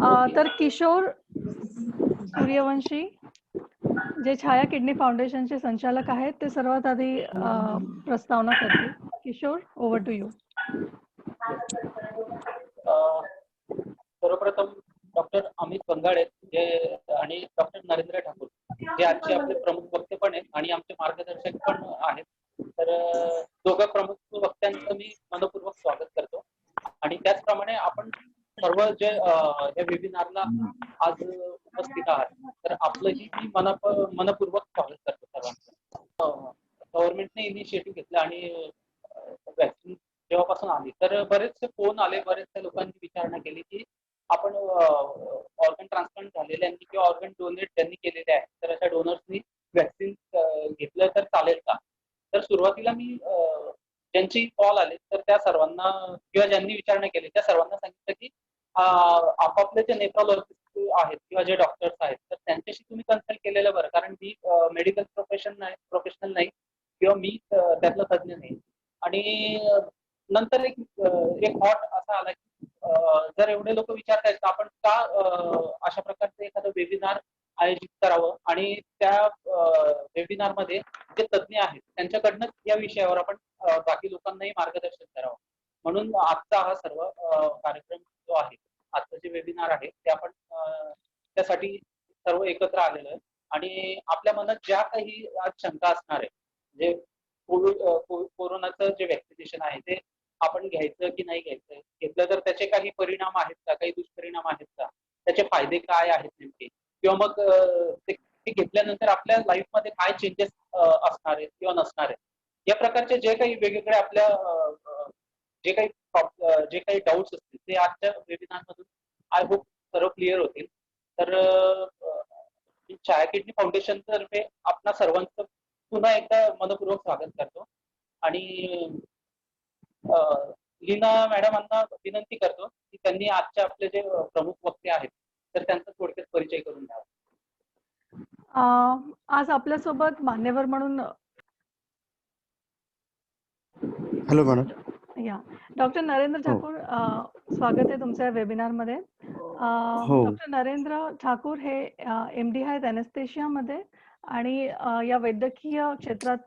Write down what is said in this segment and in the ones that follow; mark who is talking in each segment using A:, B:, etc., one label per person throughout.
A: तर किशोर सूर्यवंशी जे छाया किडनी फाउंडेशनचे संचालक आहेत ते सर्वात आधी प्रस्तावना करतील. Kishor, over to you.
B: सर्वप्रथम डॉक्टर अमित बंगाडे जे आणि डॉक्टर नरेंद्र ठाकूर जे आजचे आपले प्रमुख वक्ते पण आहेत आणि आमचे मार्गदर्शक पण आहेत. तर दोघं प्रमुख वक्त्यांचं मी मनपूर्वक स्वागत करतो. आणि त्याचप्रमाणे आपण सर्व जे या वेबिनारला आज उपस्थित आहात तर आपलंही मी मनपूर्वक स्वागत करतो सर्वांचं. गव्हर्नमेंटने इनिशिएटिव्ह घेतला आणि वॅक्सिन जेव्हापासून आली तर बरेचसे फोन आले, बरेचशा लोकांनी विचारणा केली की आपण ऑर्गन ट्रान्सप्लांट झालेल्यांनी किंवा ऑर्गन डोनेट ज्यांनी केलेले आहे तर अशा डोनर्सनी वॅक्सिन घेतलं तर चालेल का. तर सुरुवातीला मी ज्यांची कॉल आले तर त्या सर्वांना किंवा ज्यांनी विचारणा केली त्या सर्वांना सांगितलं की आपापले जे नेफ्रॉलॉजिस्ट आहेत किंवा जे डॉक्टर्स आहेत तर त्यांच्याशी तुम्ही कन्सल्ट केलेलं बरं. कारण मी मेडिकल प्रोफेशनल नाही किंवा मी त्यातलं तज्ज्ञ नाही. आणि नंतर एक थॉट असा आला की जर एवढे लोक विचारतायत तर आपण का अशा प्रकारचं एखादं वेबिनार आयोजित करावं आणि त्या वेबिनार मध्ये जे तज्ज्ञ आहेत त्यांच्याकडनं या विषयावर आपण बाकी लोकांनाही मार्गदर्शन करावं. म्हणून आजचा हा सर्व कार्यक्रम जो आहे, आजचं जे वेबिनार आहे ते आपण त्यासाठी सर्व एकत्र आलेलो आहे. आणि आपल्या मनात ज्या काही आज शंका असणार आहे म्हणजे कोरोनाचं जे वॅक्सिनेशन आहे ते आपण घ्यायचं की नाही घ्यायचं, घेतलं तर त्याचे काही परिणाम आहेत का, काही दुष्परिणाम आहेत का, त्याचे फायदे काय आहेत नेमके, किंवा मग ते घेतल्यानंतर आपल्या लाईफमध्ये काय चेंजेस असणार आहेत किंवा नसणार आहेत, या प्रकारचे जे काही वेगवेगळे आपल्या जे काही डाऊट्स असतील ते आजच्या वेबिनार मधून आय होप सर्व क्लिअर होतील. तर छाया किडनी फाउंडेशन तर्फे आपणा सर्वांचं पुन्हा एकदा मनपूर्वक स्वागत करतो. आणि लीना मॅडमांना विनंती करतो की त्यांनी आजचे आपले जे प्रमुख वक्ते आहेत तर त्यांचा थोडक्यात परिचय करून द्यावा.
A: आज आपल्यासोबत मान्यवर म्हणून
C: हॅलो मॅडम.
A: या डॉक्टर नरेंद्र ठाकूर, स्वागत आहे तुमच्या वेबिनार मध्ये. डॉक्टर नरेंद्र ठाकूर हे MD आहेत अॅनेस्थेशिया मध्ये आणि या वैद्यकीय क्षेत्रात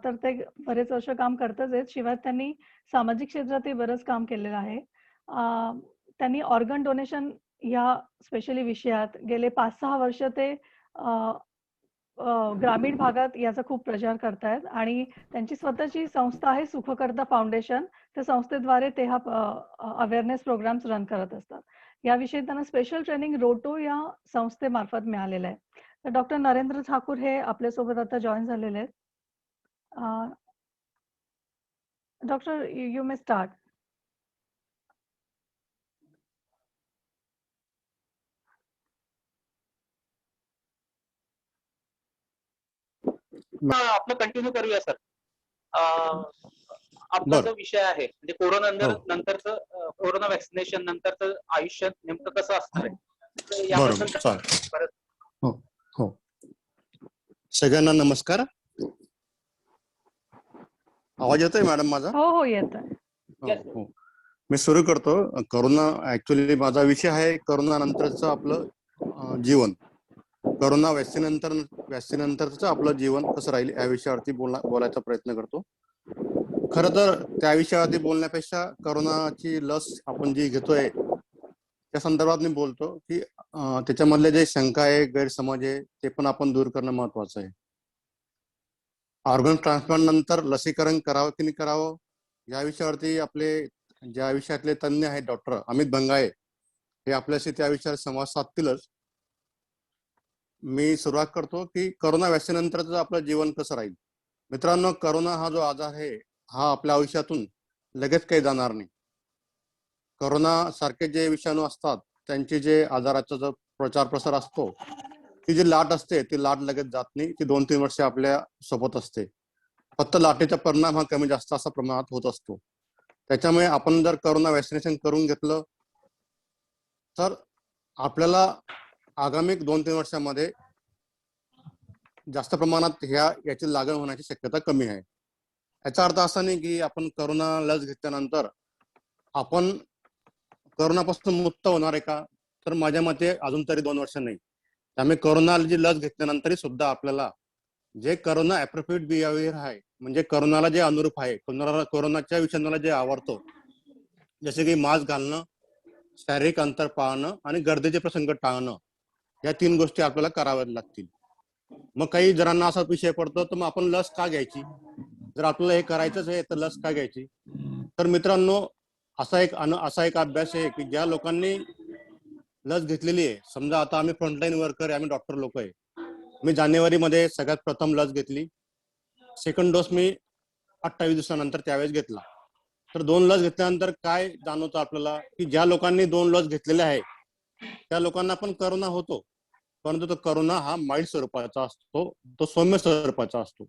A: तर ते बरेच वर्ष काम करतच आहेत. शिवाय त्यांनी सामाजिक क्षेत्रातही बरंच काम केलेलं आहे. त्यांनी ऑर्गन डोनेशन या स्पेशली विषयात गेले 5-6 वर्ष ते ग्रामीण भागात याचा खूप प्रचार करतायत आणि त्यांची स्वतःची संस्था आहे सुखकर्ता फाउंडेशन. त्या संस्थेद्वारे ते हा अवेअरनेस प्रोग्राम्स रन करत असतात. याविषयी त्यांना स्पेशल ट्रेनिंग रोटो या संस्थेमार्फत मिळालेलं आहे. तर डॉक्टर नरेंद्र ठाकूर हे आपल्यासोबत आता जॉईन झालेले आहेत. Doctor, you may start.
B: आपलं कंटिन्यू करूया सर. आपला जो विषय आहे म्हणजे कोरोना नंतरचं कोरोना वॅक्सिनेशन नंतरचं आयुष्य नेमकं कसं असणार आहे.
C: हो, सगळ्यांना नमस्कार. आवाज येतोय मॅडम माझा?
A: हो येतोय.
C: हो, मी सुरू करतो. कोरोना ऍक्च्युअली माझा विषय आहे कोरोना नंतरचं आपलं जीवन. कोरोना वॅक्सिन नंतरचं आपलं जीवन कसं राहील या विषयावरती बोलायचा प्रयत्न करतो. खरं तर त्या विषयावरती बोलण्यापेक्षा कोरोनाची लस आपण जी घेतोय त्या संदर्भात मी बोलतो की त्याच्यामधले जे शंका आहे, गैरसमज आहे ते पण आपण दूर करणं महत्वाचं आहे. ऑर्गन ट्रान्सप्लांट नंतर लसीकरण करावं की नाही करावं या विषयावरती आपले ज्या विषयातले तज्ञ आहेत डॉक्टर अमित बंगाळे हे आपल्याशी त्या विषयावर संवाद साधतीलच. मी सुरुवात करतो की कोरोना वॅक्सिन नंतरचं आपलं जीवन कसं राहील. मित्रांनो, कोरोना हा जो आजार आहे हा आपल्या आयुष्यातून लगेच काही जाणार नाही. कोरोना सारखे जे विषाणू असतात त्यांची जे आजाराचा जो प्रचार प्रसार असतो ती जी लाट असते ती लाट लगेच जात नाही. ती 2-3 वर्ष आपल्या सोबत असते. फक्त लाटेचा परिणाम हा कमी जास्त असा प्रमाणात होत असतो. त्याच्यामुळे आपण जर कोरोना वॅक्सिनेशन करून घेतलं तर आपल्याला आगामी 2-3 वर्षामध्ये जास्त प्रमाणात याची लागण होण्याची शक्यता कमी आहे. याचा अर्थ असा नाही की आपण कोरोना लस घेतल्यानंतर आपण कोरोनापासून मुक्त होणार आहे का, तर माझ्या मते अजून तरी 2 वर्ष नाही. त्यामुळे कोरोनाची लस घेतल्यानंतरही सुद्धा आपल्याला जे कोरोना ॲप्रोप्रिएट बिहेवियर आहे, म्हणजे कोरोनाला जे अनुरूप आहे, कोरोनाच्या विषाणूला जे आवडतो, जसे की मास्क घालणं, शारीरिक अंतर पाळणं आणि गर्दीचे प्रसंग टाळणं, या 3 गोष्टी आपल्याला कराव्या लागतील. मग काही जणांना असा विषय पडतो, तर मग आपण लस का घ्यायची? जर आपल्याला हे करायचंच आहे तर लस का घ्यायची? तर मित्रांनो, असा एक अभ्यास आहे की ज्या लोकांनी लस घेतलेली आहे, समजा आता आम्ही फ्रंटलाईन वर्कर आहे, आम्ही डॉक्टर लोक आहे. मी जानेवारीमध्ये सगळ्यात प्रथम लस घेतली. सेकंड डोस मी 28 दिवसानंतर त्यावेळेस घेतला. तर 2 लस घेतल्यानंतर काय जाणवतं आपल्याला, की ज्या लोकांनी 2 लस घेतलेल्या आहे त्या लोकांना पण करोना होतो, परंतु तो करोना हा माइल्ड स्वरूपाचा असतो, तो सौम्य स्वरूपाचा असतो.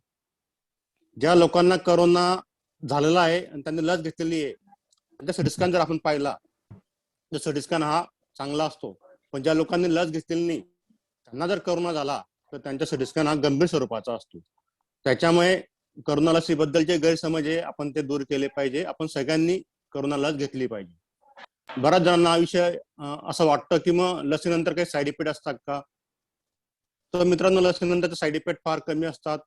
C: ज्या लोकांना करोना झालेला आहे आणि त्यांनी लस घेतलेली आहे, त्यांचा सिटी स्कॅन जर आपण पाहिला तर सिटी स्कॅन हा चांगला असतो. पण ज्या लोकांनी लस घेतलेली नाही, त्यांना जर करोना झाला तर त्यांचा सिटी स्कॅन हा गंभीर स्वरूपाचा असतो. त्याच्यामुळे करोना लसीबद्दलचे गैरसमज आहे, आपण ते दूर केले पाहिजे. आपण सगळ्यांनी करोना लस घेतली पाहिजे. बऱ्याच जणांना हा विषय असं वाटतं की मग लसीनंतर काही साईड इफेक्ट असतात का? तर मित्रांनो, लसीनंतरचे साईड इफेक्ट फार कमी असतात.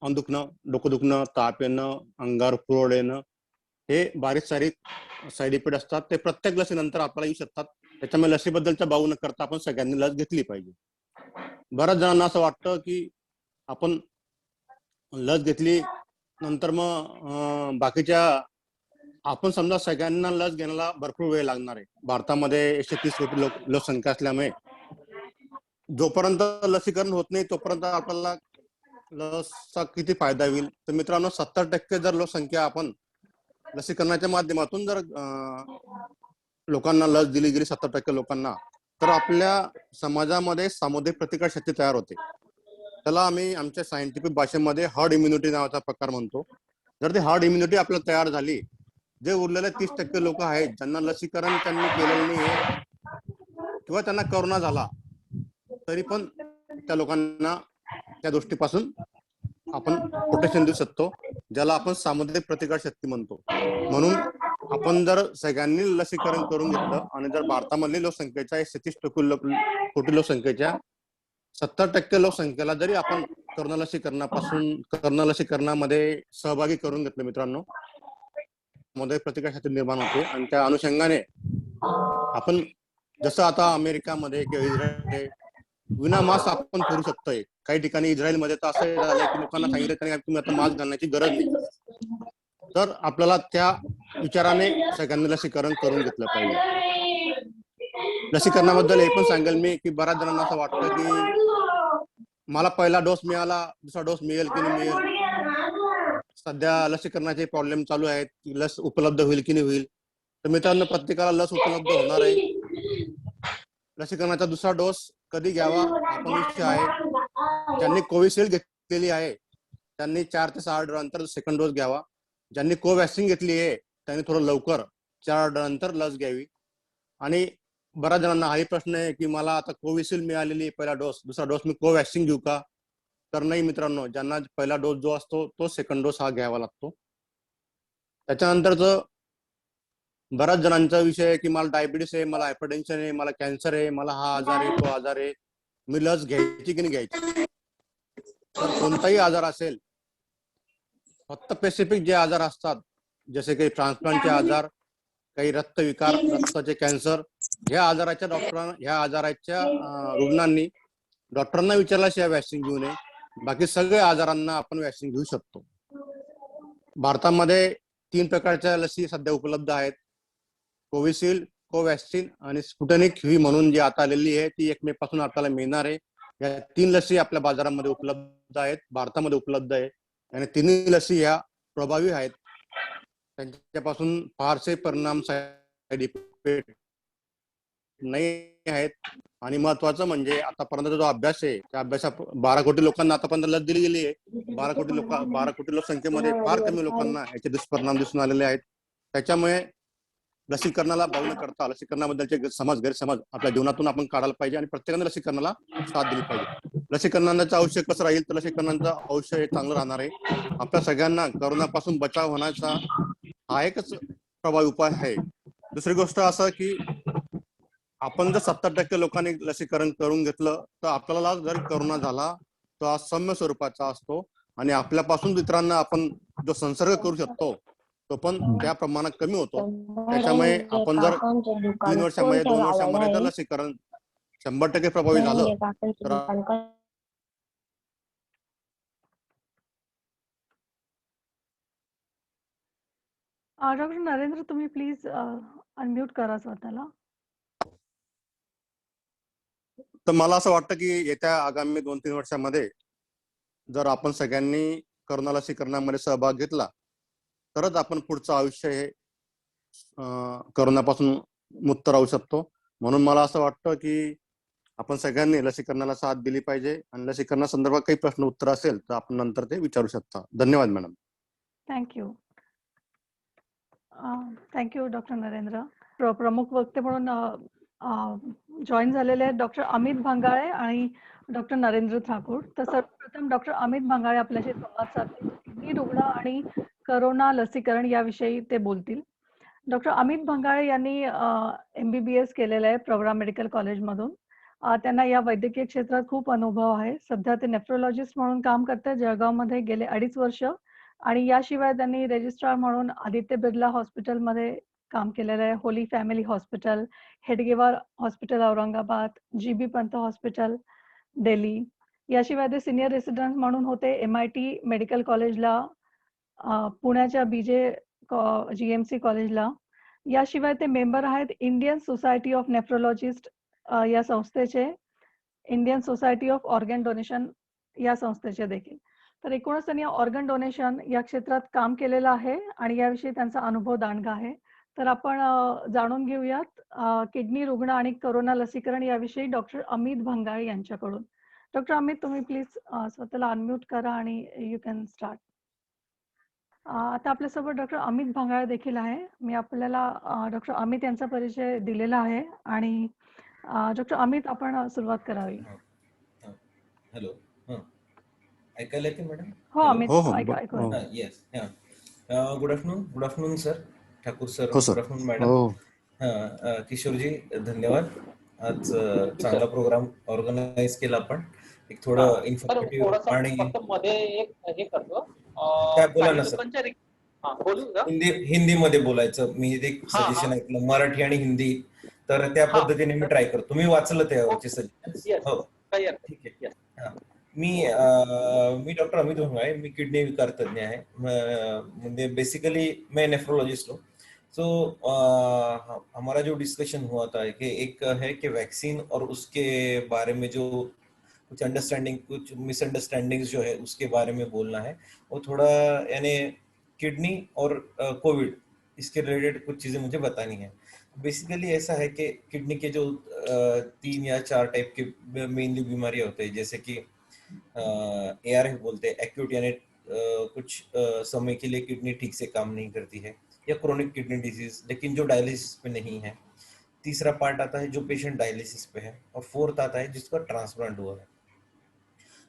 C: अंग दुखणं, डोकं दुखणं, ताप येणं, अंगावर पुरळ येणं, हे बारीक सारीक साईड इफेक्ट असतात. ते प्रत्येक लसीनंतर आपल्याला येऊ शकतात. त्याच्यामुळे लसीबद्दलचा बाऊ न करता आपण सगळ्यांनी लस घेतली पाहिजे. बऱ्याच जणांना असं वाटतं की आपण लस घेतली नंतर मग बाकीच्या, आपण समजा सगळ्यांना लस घेण्याला भरपूर वेळ लागणार आहे. भारतामध्ये 130 कोटी लोकसंख्या असल्यामुळे जोपर्यंत लसीकरण होत नाही तोपर्यंत आपल्याला लसचा किती फायदा होईल? तर मित्रांनो, 70% जर लोकसंख्या आपण लसीकरणाच्या माध्यमातून जर लोकांना लस दिली गेली, 70% लोकांना, तर आपल्या समाजामध्ये सामुदायिक प्रतिकार शक्ती तयार होते. त्याला आम्ही आमच्या सायंटिफिक भाषेमध्ये हर्ड इम्युनिटी नावाचा प्रकार म्हणतो. जर ती हर्ड इम्युनिटी आपल्याला तयार झाली, जे उरलेले 30% लोक आहेत ज्यांना लसीकरण त्यांनी केलेलं नाही किंवा त्यांना करोना झाला, तरी पण त्या लोकांना त्या गोष्टीपासून आपण प्रोटेक्शन देऊ शकतो, ज्याला आपण सामुदायिक प्रतिकार शक्ती म्हणतो. म्हणून आपण जर सगळ्यांनी लसीकरण करून घेतलं आणि जर भारतामधली लोकसंख्येच्या 130 कोटी लोकसंख्येच्या 70% लोकसंख्येला जरी आपण करोना लसीकरणामध्ये सहभागी करून घेतलं मित्रांनो, मध्ये प्रतिकार शक्ती निर्माण होते. आणि त्या अनुषंगाने आपण जसं आता अमेरिकामध्ये किंवा इस्रायल विना मास्क आपण फिरू शकतोय. काही ठिकाणी इस्रायलमध्ये तर असं झालंय की लोकांना सांगितलं की तुम्ही आता मास्क घालण्याची गरज नाही. तर आपल्याला त्या विचाराने सगळ्यांनी लसीकरण करून घेतलं पाहिजे. लसीकरणाबद्दल हे पण सांगेल मी की बऱ्याच जणांना असं वाटतं की मला पहिला डोस मिळाला, दुसरा डोस मिळेल की नाही मिळेल. सध्या लसीकरणाचे प्रॉब्लेम चालू आहेत, लस उपलब्ध होईल की नाही होईल. तर मित्रांनो, प्रत्येकाला लस उपलब्ध होणार आहे. लसीकरणाचा दुसरा डोस कधी घ्यावा हा पण विषय आहे. ज्यांनी कोविशिल्ड घेतलेली आहे त्यांनी 4 ते 6 आठवड्यानंतर सेकंड डोस घ्यावा. ज्यांनी कोवॅक्सिन घेतली आहे त्यांनी थोडं लवकर 4 आठवड्यानंतर लस घ्यावी. आणि बऱ्याच जणांना हाही प्रश्न आहे की मला आता कोविशिल्ड मिळालेली पहिला डोस, दुसरा डोस मी कोवॅक्सिन घेऊ का? तर नाही मित्रांनो, ज्यांना पहिला डोस जो असतो तो सेकंड डोस हा घ्यावा लागतो. त्याच्यानंतरच बऱ्याच जणांचा विषय आहे की मला डायबिटीस आहे, मला हायपरटेन्शन आहे, मला कॅन्सर आहे, मला हा आजार आहे, तो आजार आहे, मी लस घ्यायची की नाही घ्यायची? तर कोणताही आजार असेल, फक्त स्पेसिफिक जे आजार असतात जसे काही ट्रान्सप्लांटचे आजार, काही रक्तविकार, रक्ताचे कॅन्सर, ह्या आजाराच्या रुग्णांनी डॉक्टरांना विचारल्याशिवाय व्हॅक्सिन घेऊ नये. बाकी सगळ्या आजारांना आपण व्हॅक्सिन घेऊ शकतो. भारतामध्ये 3 प्रकारच्या लसी सध्या उपलब्ध आहेत. कोविशिल्ड, कोवॅक्सिन आणि स्पुटनिक व्ही म्हणून जी आता आलेली आहे, ती 1 मे पासून आपल्याला मिळणार आहे. या 3 लसी आपल्या बाजारामध्ये उपलब्ध आहेत, भारतामध्ये उपलब्ध आहे. आणि 3 लसी ह्या प्रभावी आहेत. त्यांच्यापासून फारसे परिणाम साईड इफेक्ट नाही आहेत. आणि महत्वाचं म्हणजे आतापर्यंत जो अभ्यास आहे त्या अभ्यासात 12 कोटी लोकांना आतापर्यंत लस दिली गेली आहे. 12 कोटी लोकसंख्येमध्ये फार कमी लोकांना याचे दुष्परिणाम दिसून आलेले आहेत. त्याच्यामुळे लसीकरणाला बाऊ न करता लसीकरणाबद्दलचे गैरसमज आपल्या जीवनातून आपण काढायला पाहिजे आणि प्रत्येकाने लसीकरणाला साथ दिली पाहिजे. लसीकरणाचं आयुष्य कसं राहील तर लसीकरणाचं आयुष्य हे चांगलं राहणार आहे. आपल्या सगळ्यांना करोनापासून बचाव होण्याचा हा एकच प्रभावी उपाय आहे. दुसरी गोष्ट असं की आपण जर 70% लोकांनी लसीकरण करून घेतलं तर आपल्याला जरी कोरोना झाला तो आज सौम्य स्वरूपाचा असतो आणि आपल्यापासून इतरांना आपण जो संसर्ग करू शकतो तो पण त्या प्रमाणात कमी होतो. त्याच्यामुळे आपण जर 3 वर्षामध्ये 2 वर्षामध्ये जर लसीकरण 100% प्रभावी झालं तर
A: डॉक्टर नरेंद्र, तुम्ही प्लीज अनम्यूट करा स्वतःला.
C: तर मला असं वाटतं की येत्या आगामी 2-3 वर्षामध्ये जर आपण सगळ्यांनी कोरोना लसीकरणामध्ये सहभाग घेतला तरच आपण पुढचं आयुष्य हे कोरोनापासून मुक्त राहू शकतो. म्हणून मला असं वाटतं की आपण सगळ्यांनी लसीकरणाला साथ दिली पाहिजे आणि लसीकरणासंदर्भात काही प्रश्न उत्तर असेल तर आपण नंतर ते विचारू शकता. धन्यवाद madam.
A: Thank you. Thank you doctor Narendra. प्रमुख वक्ते म्हणून जॉईन झालेले आहेत डॉक्टर अमित भंगाळे आणि डॉक्टर नरेंद्र ठाकूर. तर सर्वप्रथम डॉक्टर अमित भंगाळे आपल्याशी संवाद साधतील. किडनी रुग्ण आणि करोना लसीकरण याविषयी ते बोलतील. डॉक्टर अमित भंगाळे यांनी MBBS केलेलं आहे प्रवरा मेडिकल कॉलेजमधून. त्यांना या वैद्यकीय क्षेत्रात खूप अनुभव आहे. सध्या ते नेफ्रोलॉजिस्ट म्हणून काम करतात जळगावमध्ये गेले 2.5 वर्ष आणि याशिवाय त्यांनी रजिस्ट्रार म्हणून आदित्य बिर्ला हॉस्पिटलमध्ये काम केलेलं आहे, Holy family hospital, Hedgewar hospital Aurangabad, GB Pant hospital Delhi. याशिवाय ते सिनियर रेसिडेंट म्हणून होते MIT मेडिकल कॉलेजला, पुण्याच्या BJ GMC कॉलेजला. याशिवाय ते मेंबर आहेत इंडियन सोसायटी ऑफ नेफ्रोलॉजिस्ट या संस्थेचे, Indian society of organ donation या संस्थेचे देखील. तर एकूणच त्यांनी ऑर्गन डोनेशन या क्षेत्रात काम केलेलं आहे आणि याविषयी त्यांचा अनुभव दांडगा आहे. तर आपण जाणून घेऊयात किडनी रुग्ण आणि कोरोना लसीकरण याविषयी डॉक्टर अमित भंगाळे यांच्याकडून. डॉक्टर अमित, तुम्ही प्लीज स्वतःला अनम्यूट करा आणि यू कॅन स्टार्ट. आता आपल्यासोबत डॉक्टर अमित भंगाळे देखील आहे. मी आपल्याला डॉक्टर अमित यांचा परिचय दिलेला आहे आणि डॉक्टर अमित, आपण सुरुवात करावी.
D: हॅलो, ऐकायला येते मॅडम?
A: हो अमित,
C: हो, हो.
A: ऐकू.
D: Yes. Good afternoon sir, Thakur sir.
C: हो, सर.
D: Good afternoon madam.
C: हो.
D: किशोरजी, धन्यवाद. आज चांगला प्रोग्राम ऑर्गनाइज केला आपण. एक थोडं इन्फॉर्मेटिव्ह आणि
B: मध्ये एक हे करतो.
D: काय बोला ना सर.
B: बोलू का?
D: हिंदीमध्ये बोलायचं. मी एक सजेशन ऐकलं, मराठी आणि हिंदी, तर त्या पद्धतीने मी ट्राय करतो. मी वाचलं त्यावरचे सजेशन. हो, ठीक आहे. मी डॉक्टर अमित भंगाळे, मी किडनी विकार तज्ञ आहे. म्हणजे बेसिकली मैं नेफ्रोलॉजिस्ट हूँ. तो हमारा जो डिस्कशन हुआ था कि एक है कि वैक्सीन और उसके बारे में जो कुछ अंडरस्टैंडिंग, कुछ मिसअंडरस्टैंडिंग्स जो है उसके बारे में बोलना है. वो थोड़ा यानी किडनी और कोविड, इसके रिलेटेड कुछ चीज़ें मुझे बतानी है. बेसिकली ऐसा है कि किडनी के जो 3 या 4 टाइप के मेनली बीमारियां होते हैं, जैसे कि ARF बोलते हैं, एक्यूट, यानी कुछ समय के लिए किडनी ठीक से काम नहीं करती है, या क्रोनिक किडनी डिजीज, लेकिन जो डायलिसिस पे नहीं है. तीसरा पार्ट आता है जो पेशेंट डायलिसिस पे है, और फोर्थ आता है जिसका ट्रांसप्लांट हुआ है.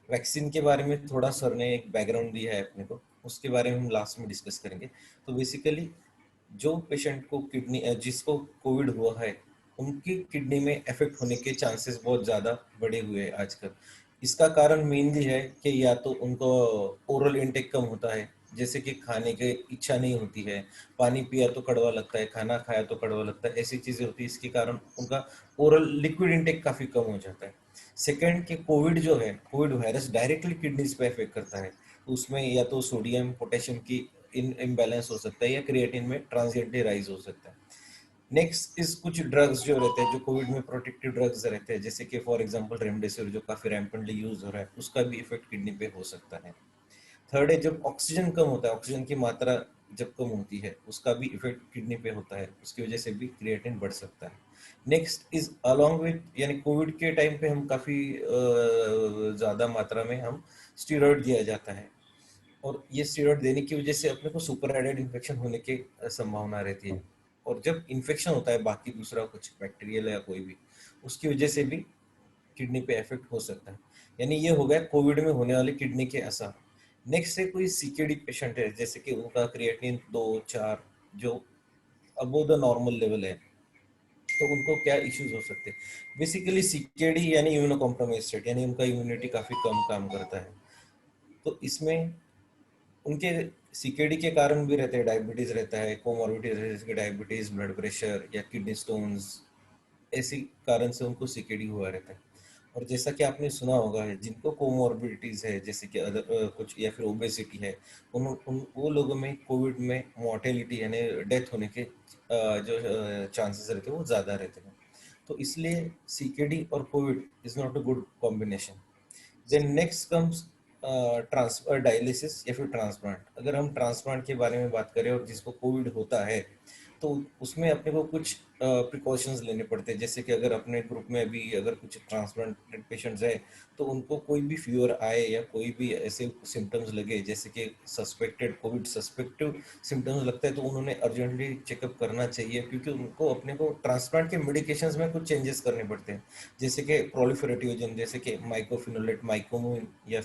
D: वैक्सीन के बारे में थोड़ा सर ने एक बैकग्राउंड दिया है अपने को, उसके बारे में हम लास्ट में डिस्कस करेंगे. तो बेसिकली जो पेशेंट को किडनी, जिसको कोविड हुआ है, उनकी किडनी में इफेक्ट होने के चांसेस बहुत ज़्यादा बढ़े हुए हैं आजकल. इसका कारण मेनली है कि या तो उनको ओरल इंटेक कम होता है, जैसे कि खाने की इच्छा नहीं होती है, पानी पिया तो कड़वा लगता है, खाना खाया तो कड़वा लगता है, ऐसी चीज़ें होती है. इसके कारण उनका ओरल लिक्विड इंटेक काफ़ी कम हो जाता है. सेकेंड कि कोविड जो है, कोविड वायरस डायरेक्टली किडनीज पे इफेक्ट करता है. उसमें या तो सोडियम पोटेशियम की इम्बैलेंस हो सकता है, या क्रिएटिन में ट्रांजिएंटली राइज हो सकता है. नेक्स्ट इज कुछ ड्रग्स जो रहते हैं, जो कोविड में प्रोटेक्टिव ड्रग्स रहते हैं, जैसे कि फॉर एग्जांपल रेमडेसिविर जो काफी रैम्पेंटली यूज हो रहा है, उसका भी इफेक्ट किडनी पे हो सकता है. थर्ड है जब ऑक्सीजन कम होता है, ऑक्सीजन की मात्रा जब कम होती है, उसका भी इफेक्ट किडनी पे होता है, उसकी वजह से भी क्रिएटिन बढ़ सकता है. नेक्स्ट इज अलॉन्ग विद, यानी कोविड के टाइम पे हम काफी ज्यादा मात्रा में हम स्टीरॉयड दिया जाता है, और ये स्टीरॉयड देने की वजह से अपने को सुपर एडेड इन्फेक्शन होने की संभावना रहती है. और जब इन्फेक्शन होता है बाकी दूसरा कुछ बैक्टीरियल या कोई भी, उसकी वजह से भी किडनी पे इफेक्ट हो सकता है. यानी ये हो गया कोविड में होने वाले किडनी के असर. नेक्स्ट है कोई CKD पेशेंट है, जैसे कि उनका क्रिएटिनिन 2-4 जो अबव द नॉर्मल लेवल है, तो उनको क्या इश्यूज हो सकते हैं। बेसिकली सीकेडी यानी इम्यूनो कॉम्प्रोमाइज स्टेट, यानी उनका इम्यूनिटी काफी कम काम करता है। तो इसमें उनके सीकेडी के कारण भी रहते हैं, डायबिटीज रहता है, कोमॉर्बिडिटीज जैसे कि डायबिटीज, ब्लड प्रेशर या किडनी स्टोन्स, ऐसी कारण से उनको सीकेडी हुआ रहता है। और जैसा कि आपने सुना होगा, जिनको कोमॉर्बिडिटीज है जैसे कि कुछ या फिर ओबेसिटी है, वो लोगों में कोविड में मोर्टेलिटी यानी डेथ होने के जो चांसेस रहते हैं वो ज़्यादा रहते हैं। तो इसलिए सीकेडी और Covid is not a good combination. Then next comes transfer dialysis या फिर ट्रांसप्लांट। अगर हम ट्रांसप्लांट के बारे में बात करें और जिसको कोविड होता है, तो उसमें अपने को कुछ प्रिकॉशंस लेने पड़ते हैं। जैसे कि अगर अपने ग्रुप में अभी अगर कुछ ट्रांसप्लांटेड पेशेंट्स है, तो उनको कोई भी फीवर आए या कोई भी ऐसे सिम्टम्स लगे जैसे कि सस्पेक्टेड कोविड सस्पेक्टिव सिम्टम्स लगता है, तो उन्होंने अर्जेंटली चेकअप करना चाहिए, क्योंकि उनको अपने को ट्रांसप्लांट के मेडिकेशंस में कुछ चेंजेस करने पड़ते हैं। जैसे कि प्रोलिफेरेटिव एजेंट जैसे कि माइकोफिनोलेट, माइकोमिन, या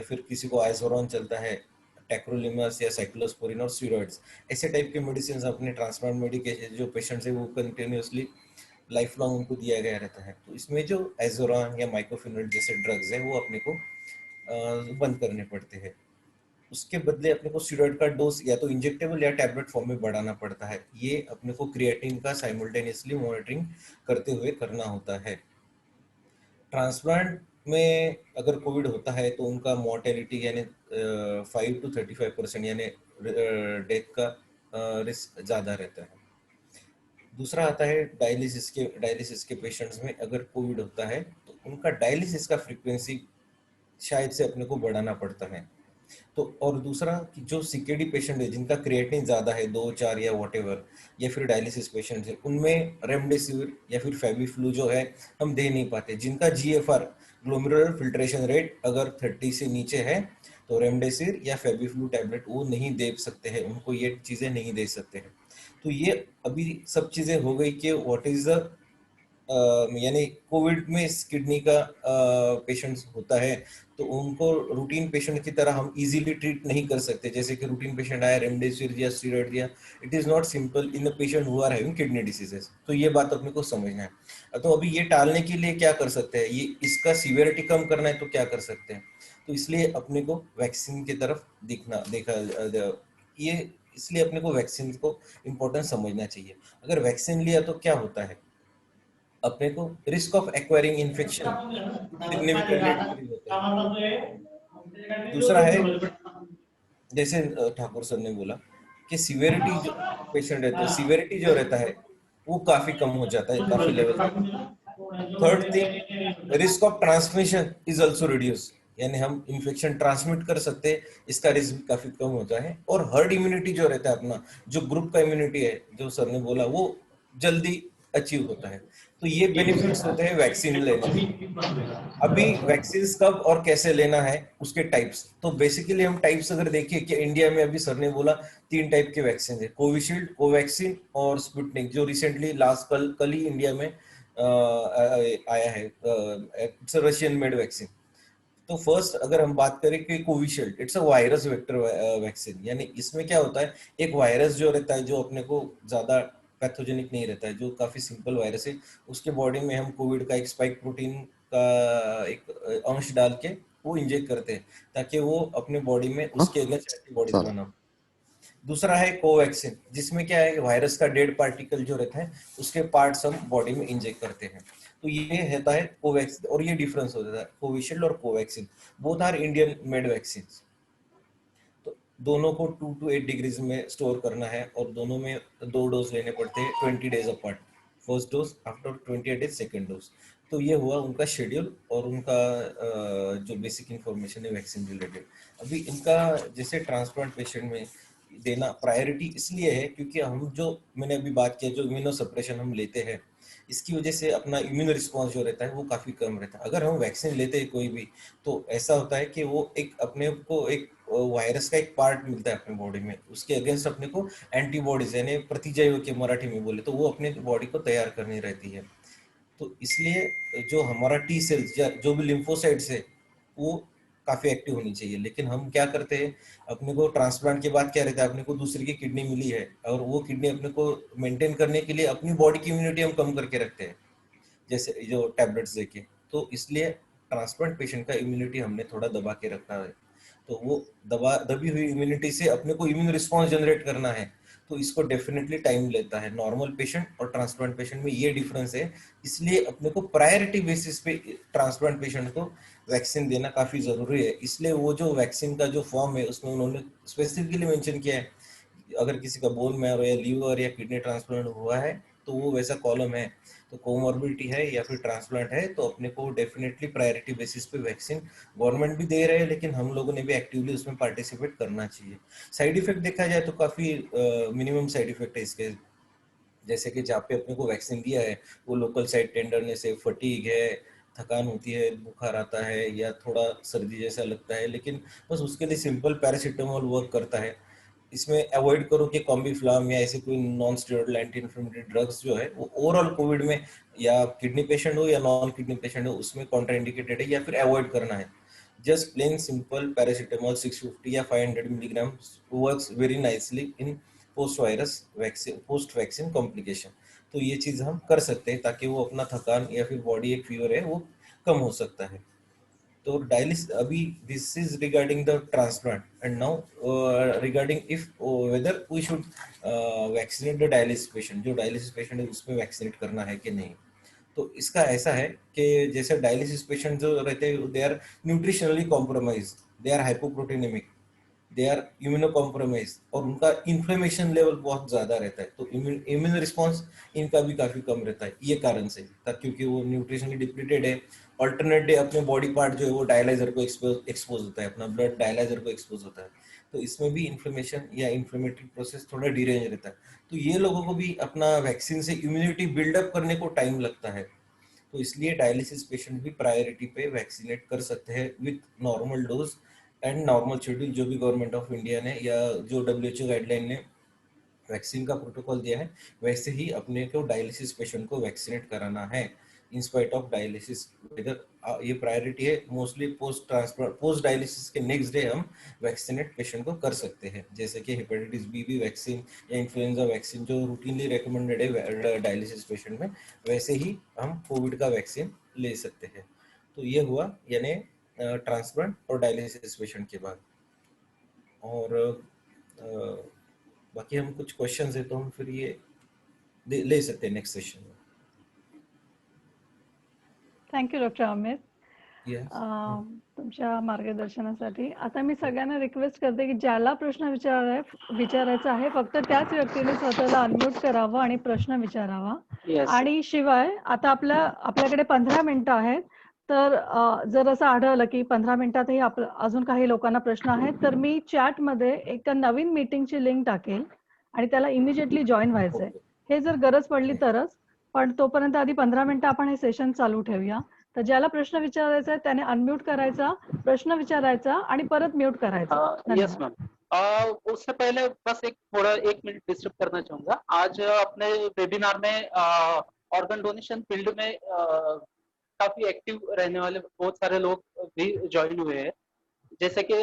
D: फिर किसी को आइसोरॉन चलता है, टेक्रोलिमस या साइक्लोस्पोरिन और स्टेरॉइड्स, ऐसे टाइप के मेडिसिन अपने ट्रांसप्लांट मेडिकेशन जो पेशेंट्स है वो कंटिन्यूसली लाइफ लॉन्ग उनको दिया गया रहता है। तो इसमें जो आइसोरॉन या माइकोफिनोलेट जैसे ड्रग्स है वो अपने को बंद करने पड़ते हैं। उसके बदले अपने को स्टेरॉइड का डोज या तो इंजेक्टेबल या टैबलेट फॉर्म में बढ़ाना पड़ता है। ये अपने को क्रिएटिन का साइमल्टेनियसली मॉनिटरिंग करते हुए करना होता है। ट्रांसप्लांट में अगर कोविड होता है तो उनका मोर्टेलिटी यानी 5 to 35% यानी डेथ का रिस्क ज़्यादा रहता है। दूसरा आता है डायलिसिस के पेशेंट्स में अगर कोविड होता है तो उनका डायलिसिस का फ्रीक्वेंसी शायद से अपने को बढ़ाना पड़ता है। तो और दूसरा कि जो सीकेडी पेशेंट है जिनका क्रिएटिनिन ज़्यादा है 2-4 या वॉटेवर, या फिर डायलिसिस पेशेंट है, उनमें रेमडेसिविर या फिर फेविफ्लू जो है हम दे नहीं पाते। जिनका जीएफआर ग्लोमेरुलर फिल्ट्रेशन रेट अगर 30 से नीचे है तो रेमडेसिविर या फेविफ्लू टैबलेट वो नहीं दे सकते हैं, उनको ये चीज़ें नहीं दे सकते हैं। तो ये अभी सब चीज़ें हो गई कि व्हाट इज द यानी कोविड में किडनी का पेशेंट्स होता है तो उनको रूटीन पेशेंट की तरह हम इजीली ट्रीट नहीं कर सकते। जैसे कि रूटीन पेशेंट आया, रेमडेसिविर दिया, स्टेरॉइड दिया, it is not simple in the patient who are having kidney diseases. तो ये बात अपने को समझना है। तो अभी ये टालने के लिए क्या कर सकते हैं, ये इसका सीवियरिटी कम करना है तो क्या कर सकते हैं, तो इसलिए अपने को वैक्सीन की तरफ ये इसलिए अपने को वैक्सीन को इम्पोर्टेंस समझना चाहिए। अगर वैक्सीन लिया तो क्या होता है, अपने को risk of acquiring infection significantly decrease होता है। दूसरा है जैसे ठाकुर सर ने बोला कि सिवियरिटी जो पेशेंट रहते हैं, सिवियरिटी जो रहता है वो काफी कम हो जाता है काफी लेवल तक। Third thing, risk of transmission is also reduce, यानी हम इन्फेक्शन ट्रांसमिट कर सकते हैं, इसका रिस्क भी काफी कम होता है। और हर्ड इम्यूनिटी जो रहता है अपना, जो ग्रुप का इम्यूनिटी है जो सर ने बोला, वो जल्दी अचीव होता है। तो ये बेनिफिट्स होते हैं वैक्सीन लेने में। अभी वैक्सीन कब और कैसे लेना है उसके टाइप्स, तो बेसिकली हम टाइप्स अगर देखें कि इंडिया में अभी सर ने बोला 3 टाइप के वैक्सीन है, कोविशील्ड, कोवैक्सीन और स्पुतनिक, जो रिसेंटली लास्ट कल ही इंडिया में आया है। It's a Russian made vaccine. तो फर्स्ट अगर हम बात करें कि Covishield, it's a virus vector vaccine, यानी इसमें क्या होता है, एक वायरस जो रहता है जो अपने को ज्यादा पैथोजेनिक नहीं रहता है, जो काफी सिंपल वायरस है, उसके बॉडी में हम कोविड का एक स्पाइक प्रोटीन का एक अंश डाल के वो इंजेक्ट करते हैं ताकि वो अपने बॉडी में उसके अगेंस्ट एंटीबॉडीज बना। दूसरा है कोवैक्सीन, जिसमें क्या है, वायरस का डेड पार्टिकल जो रहता है उसके पार्ट्स हम बॉडी में इंजेक्ट करते हैं। तो ये रहता है कोवैक्सीन, और ये डिफरेंस होता है कोविशील्ड और Covaxin, both are Indian made vaccine. तो दोनों को 2 to 8 डिग्रीज में स्टोर करना है और दोनों में 2 डोज लेने पड़ते हैं 20 days apart, first dose after 28 days second dose. तो ये हुआ उनका शेड्यूल और उनका जो बेसिक इंफॉर्मेशन है वैक्सीन रिलेटेड। अभी इनका जैसे ट्रांसप्लांट पेशेंट में देना प्रायोरिटी इसलिए है क्योंकि हम जो मैंने अभी बात किया, जो इम्यूनो सप्रेशन हम लेते हैं, इसकी वजह से अपना इम्यून रिस्पॉन्स जो रहता है वो काफी कम रहता है। अगर हम वैक्सीन लेते हैं कोई भी, तो ऐसा होता है कि वो एक अपने को एक वायरस का एक पार्ट मिलता है अपने बॉडी में, उसके अगेंस्ट अपने को एंटीबॉडीज यानी प्रतिजैव के मराठी में बोले तो वो अपने बॉडी को तैयार करनी रहती है। तो इसलिए जो हमारा टी सेल्स जो भी लिम्फोसाइट्स है वो काफी एक्टिव होनी चाहिए। लेकिन हम क्या करते हैं, अपने को ट्रांसप्लांट के बाद क्या रहता है, अपने को दूसरे की किडनी मिली है और वो किडनी अपने को मेंटेन करने के लिए अपनी बॉडी की इम्यूनिटी हम कम करके रखते हैं, जैसे जो टैबलेट्स देके। तो इसलिए ट्रांसप्लांट पेशेंट का इम्यूनिटी हमने थोड़ा दबा के रखा है। तो वो दबी हुई इम्यूनिटी से अपने को इम्यून रिस्पॉन्स जनरेट करना है, तो इसको डेफिनेटली टाइम लेता है। नॉर्मल पेशेंट और ट्रांसप्लांट पेशेंट में ये डिफरेंस है। इसलिए अपने को प्रायोरिटी बेसिस पे ट्रांसप्लांट पेशेंट को वैक्सीन देना काफी जरूरी है। इसलिए वो जो वैक्सीन का जो फॉर्म है उसमें उन्होंने स्पेसिफिकली मेंशन किया है, अगर किसी का बोन मैरो या लीवर या किडनी ट्रांसप्लांट हुआ है तो वो वैसा कॉलम है, तो कोमॉर्बिडिटी है या फिर ट्रांसप्लांट है, तो अपने को डेफिनेटली प्रायोरिटी बेसिस पे वैक्सीन गवर्नमेंट भी दे रहे हैं, लेकिन हम लोगों ने भी एक्टिवली उसमें पार्टिसिपेट करना चाहिए। साइड इफेक्ट देखा जाए तो काफी मिनिमम साइड इफेक्ट है इसके, जैसे कि जहाँ पे अपने को वैक्सीन दिया है वो लोकल साइड टेंडरनेस है, फटीग है, थकान होती है, बुखार आता है या थोड़ा सर्दी जैसा लगता है, लेकिन बस उसके लिए सिंपल पैरासीटामोल वर्क करता है। इसमें अवॉइड करो कि कॉम्बीफ्लाम या ऐसे कोई non steroidal anti inflammatory drugs जो है वो ओवरऑल कोविड में, या किडनी पेशेंट हो या नॉन किडनी पेशेंट हो, उसमें कॉन्ट्राइंडिकेटेड है या फिर अवॉइड करना है। जस्ट प्लेन सिंपल पैरासीटामोल 650 या 500 milligram works very nicely in post vaccine complication. तो ये चीज हम कर सकते हैं ताकि वो अपना थकान या फिर बॉडी एक फीवर है वो कम हो सकता है। तो डायलिसिस अभी this is regarding the transplant, and now regarding if whether we should vaccinate the dialysis patient, जो डायलिसिस पेशेंट है उसमें वैक्सीनेट करना है कि नहीं। तो इसका ऐसा है कि जैसे डायलिसिस पेशेंट जो रहते हैं they are nutritionally compromise, they are hypoproteinemic, they are immuno compromise, और उनका इन्फ्लेमेशन लेवल बहुत ज्यादा रहता है, तो इम्यून रिस्पॉन्स इनका भी काफी कम रहता है ये कारण से, क्योंकि वो न्यूट्रिशनली डिप्लीटेड है। अल्टरनेट डे अपने बॉडी पार्ट जो है वो डायलाइजर को एक्सपोज होता है, अपना ब्लड डायलाइजर को एक्सपोज होता है, तो इसमें भी इन्फ्लेमेशन या इन्फ्लेमेटरी प्रोसेस थोड़ा डिरेंज रहता है। तो ये लोगों को भी अपना वैक्सीन से इम्यूनिटी बिल्डअप करने को टाइम लगता है, तो इसलिए डायलिसिस पेशेंट भी प्रायोरिटी पे वैक्सीनेट कर सकते हैं with normal dose end normal schedule, जो भी गवर्नमेंट ऑफ इंडिया ने या जो WHO गाइडलाइन ने वैक्सीन का प्रोटोकॉल दिया है वैसे ही अपने को डायलिसिस पेशेंट को वैक्सीनेट कराना है in spite of dialysis. Whether ये प्रायोरिटी है, mostly post transplant post dialysis के नेक्स्ट डे हम वैक्सीनेट पेशेंट को कर सकते हैं, जैसे कि हेपेटाइटिस बी वैक्सीन या इन्फ्लुएंजा वैक्सीन जो रूटीनली रिकमेंडेड है डायलिसिस पेशेंट में, वैसे ही हम कोविड का वैक्सीन ले सकते हैं। तो ये हुआ यानी ट्रांसप्लांट और डायलिसिस पेशेंट के बाद। और बाकी हम कुछ क्वेश्चंस है तो हम फिर ये ले सकते हैं नेक्स्ट सेशन में।
A: Thank you doctor Amit
D: Yes.
A: तुमच्या मार्गदर्शनासाठी। आता मी सगळ्यांना रिक्वेस्ट करते की ज्याला प्रश्न विचारायचा आहे फक्त त्याच व्यक्तीने स्वतःला अनम्यूट करावं आणि प्रश्न विचारावा। आणि शिवाय आता आपल्याकडे 15 मिनिटं आहेत, तर जर असं आढळलं की 15 मिनिटातही अजून काही लोकांना प्रश्न आहेत तर मी चॅटमध्ये एक नवीन मीटिंगची लिंक टाकेल आणि त्याला इमिजिएटली जॉईन व्हायचंय, हे जर गरज पडली तरच, पण तोपर्यंत आधी 15 मिनिटं आपण हे सेशन चालू ठेवूया। तर ज्याला प्रश्न विचारायचा आहे त्याने अनम्यूट करायचा, प्रश्न विचारायचा आणि परत म्यूट करायचा।
B: यस मैम, उससे पहले बस एक मिनट डिस्टर्ब करना चाहूंगा। आज अपने वेबिनार में ऑर्गन डोनेशन फील्ड में काफी एक्टिव रहने वाले बहुत सारे लोग भी ज्वाइन हुए हैं, जैसे कि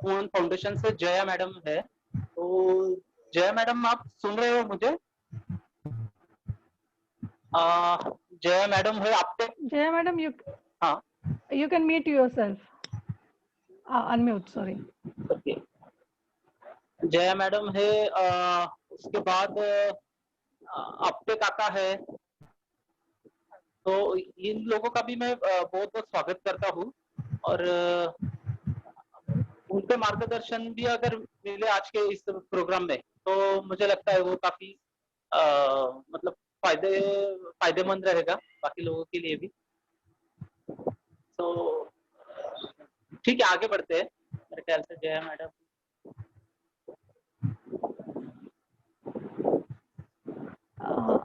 B: भुवन फाउंडेशन से जया मैडम है। तो जया मैडम आप सुन रहे हो मुझे? जया मैडम है आपके?
A: Jaya madam you can mute yourself, unmute, sorry.
B: Okay, Jaya madam है। उसके बाद आपके काका है, तो इन लोगों का भी मैं बहुत बहुत स्वागत करता हूँ, और उनके मार्गदर्शन भी अगर मिले आज के इस प्रोग्राम में तो मुझे लगता है वो काफी मतलब फायदेमंद रहेगा बाकी लोगों के लिए भी। तो ठीक है, आगे बढ़ते हैं। मेरे ख्याल से जया मैडम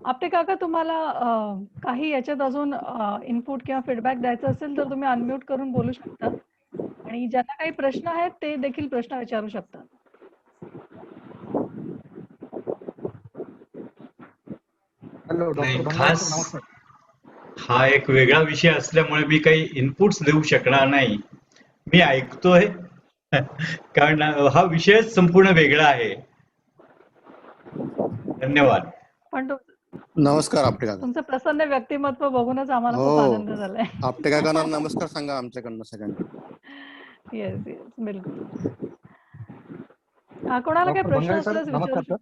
A: आपटे काका, तुम्हाला काही याच्यात अजून इनपुट किंवा फीडबॅक द्यायचा असेल तर तुम्ही अनम्यूट करून बोलू शकता आणि ज्यांना काही प्रश्न आहेत ते देखील प्रश्न विचारू शकतात।
E: हॅलो डॉक्टर
F: खास हा एक वेगळा विषय असल्यामुळे मी काही इनपुट्स देऊ शकणार नाही। मी ऐकतोय कारण हा विषयच संपूर्ण वेगळा आहे. धन्यवाद.
A: पण
C: नमस्कार आपटे काका.
A: तुमचं प्रसन्न व्यक्तिमत्व बघूनच आम्हाला खूप आनंद झालाय.
C: आपटे काकांना नमस्कार सांगा आमच्याकडनं सगळ्यांना.
A: येस येस बिलकुल. कोणाला काही
E: डॉक्टर
A: प्रश्न
E: बंगाळे सर
A: असल्यास विचारू
E: नमस्कार
A: शकतो.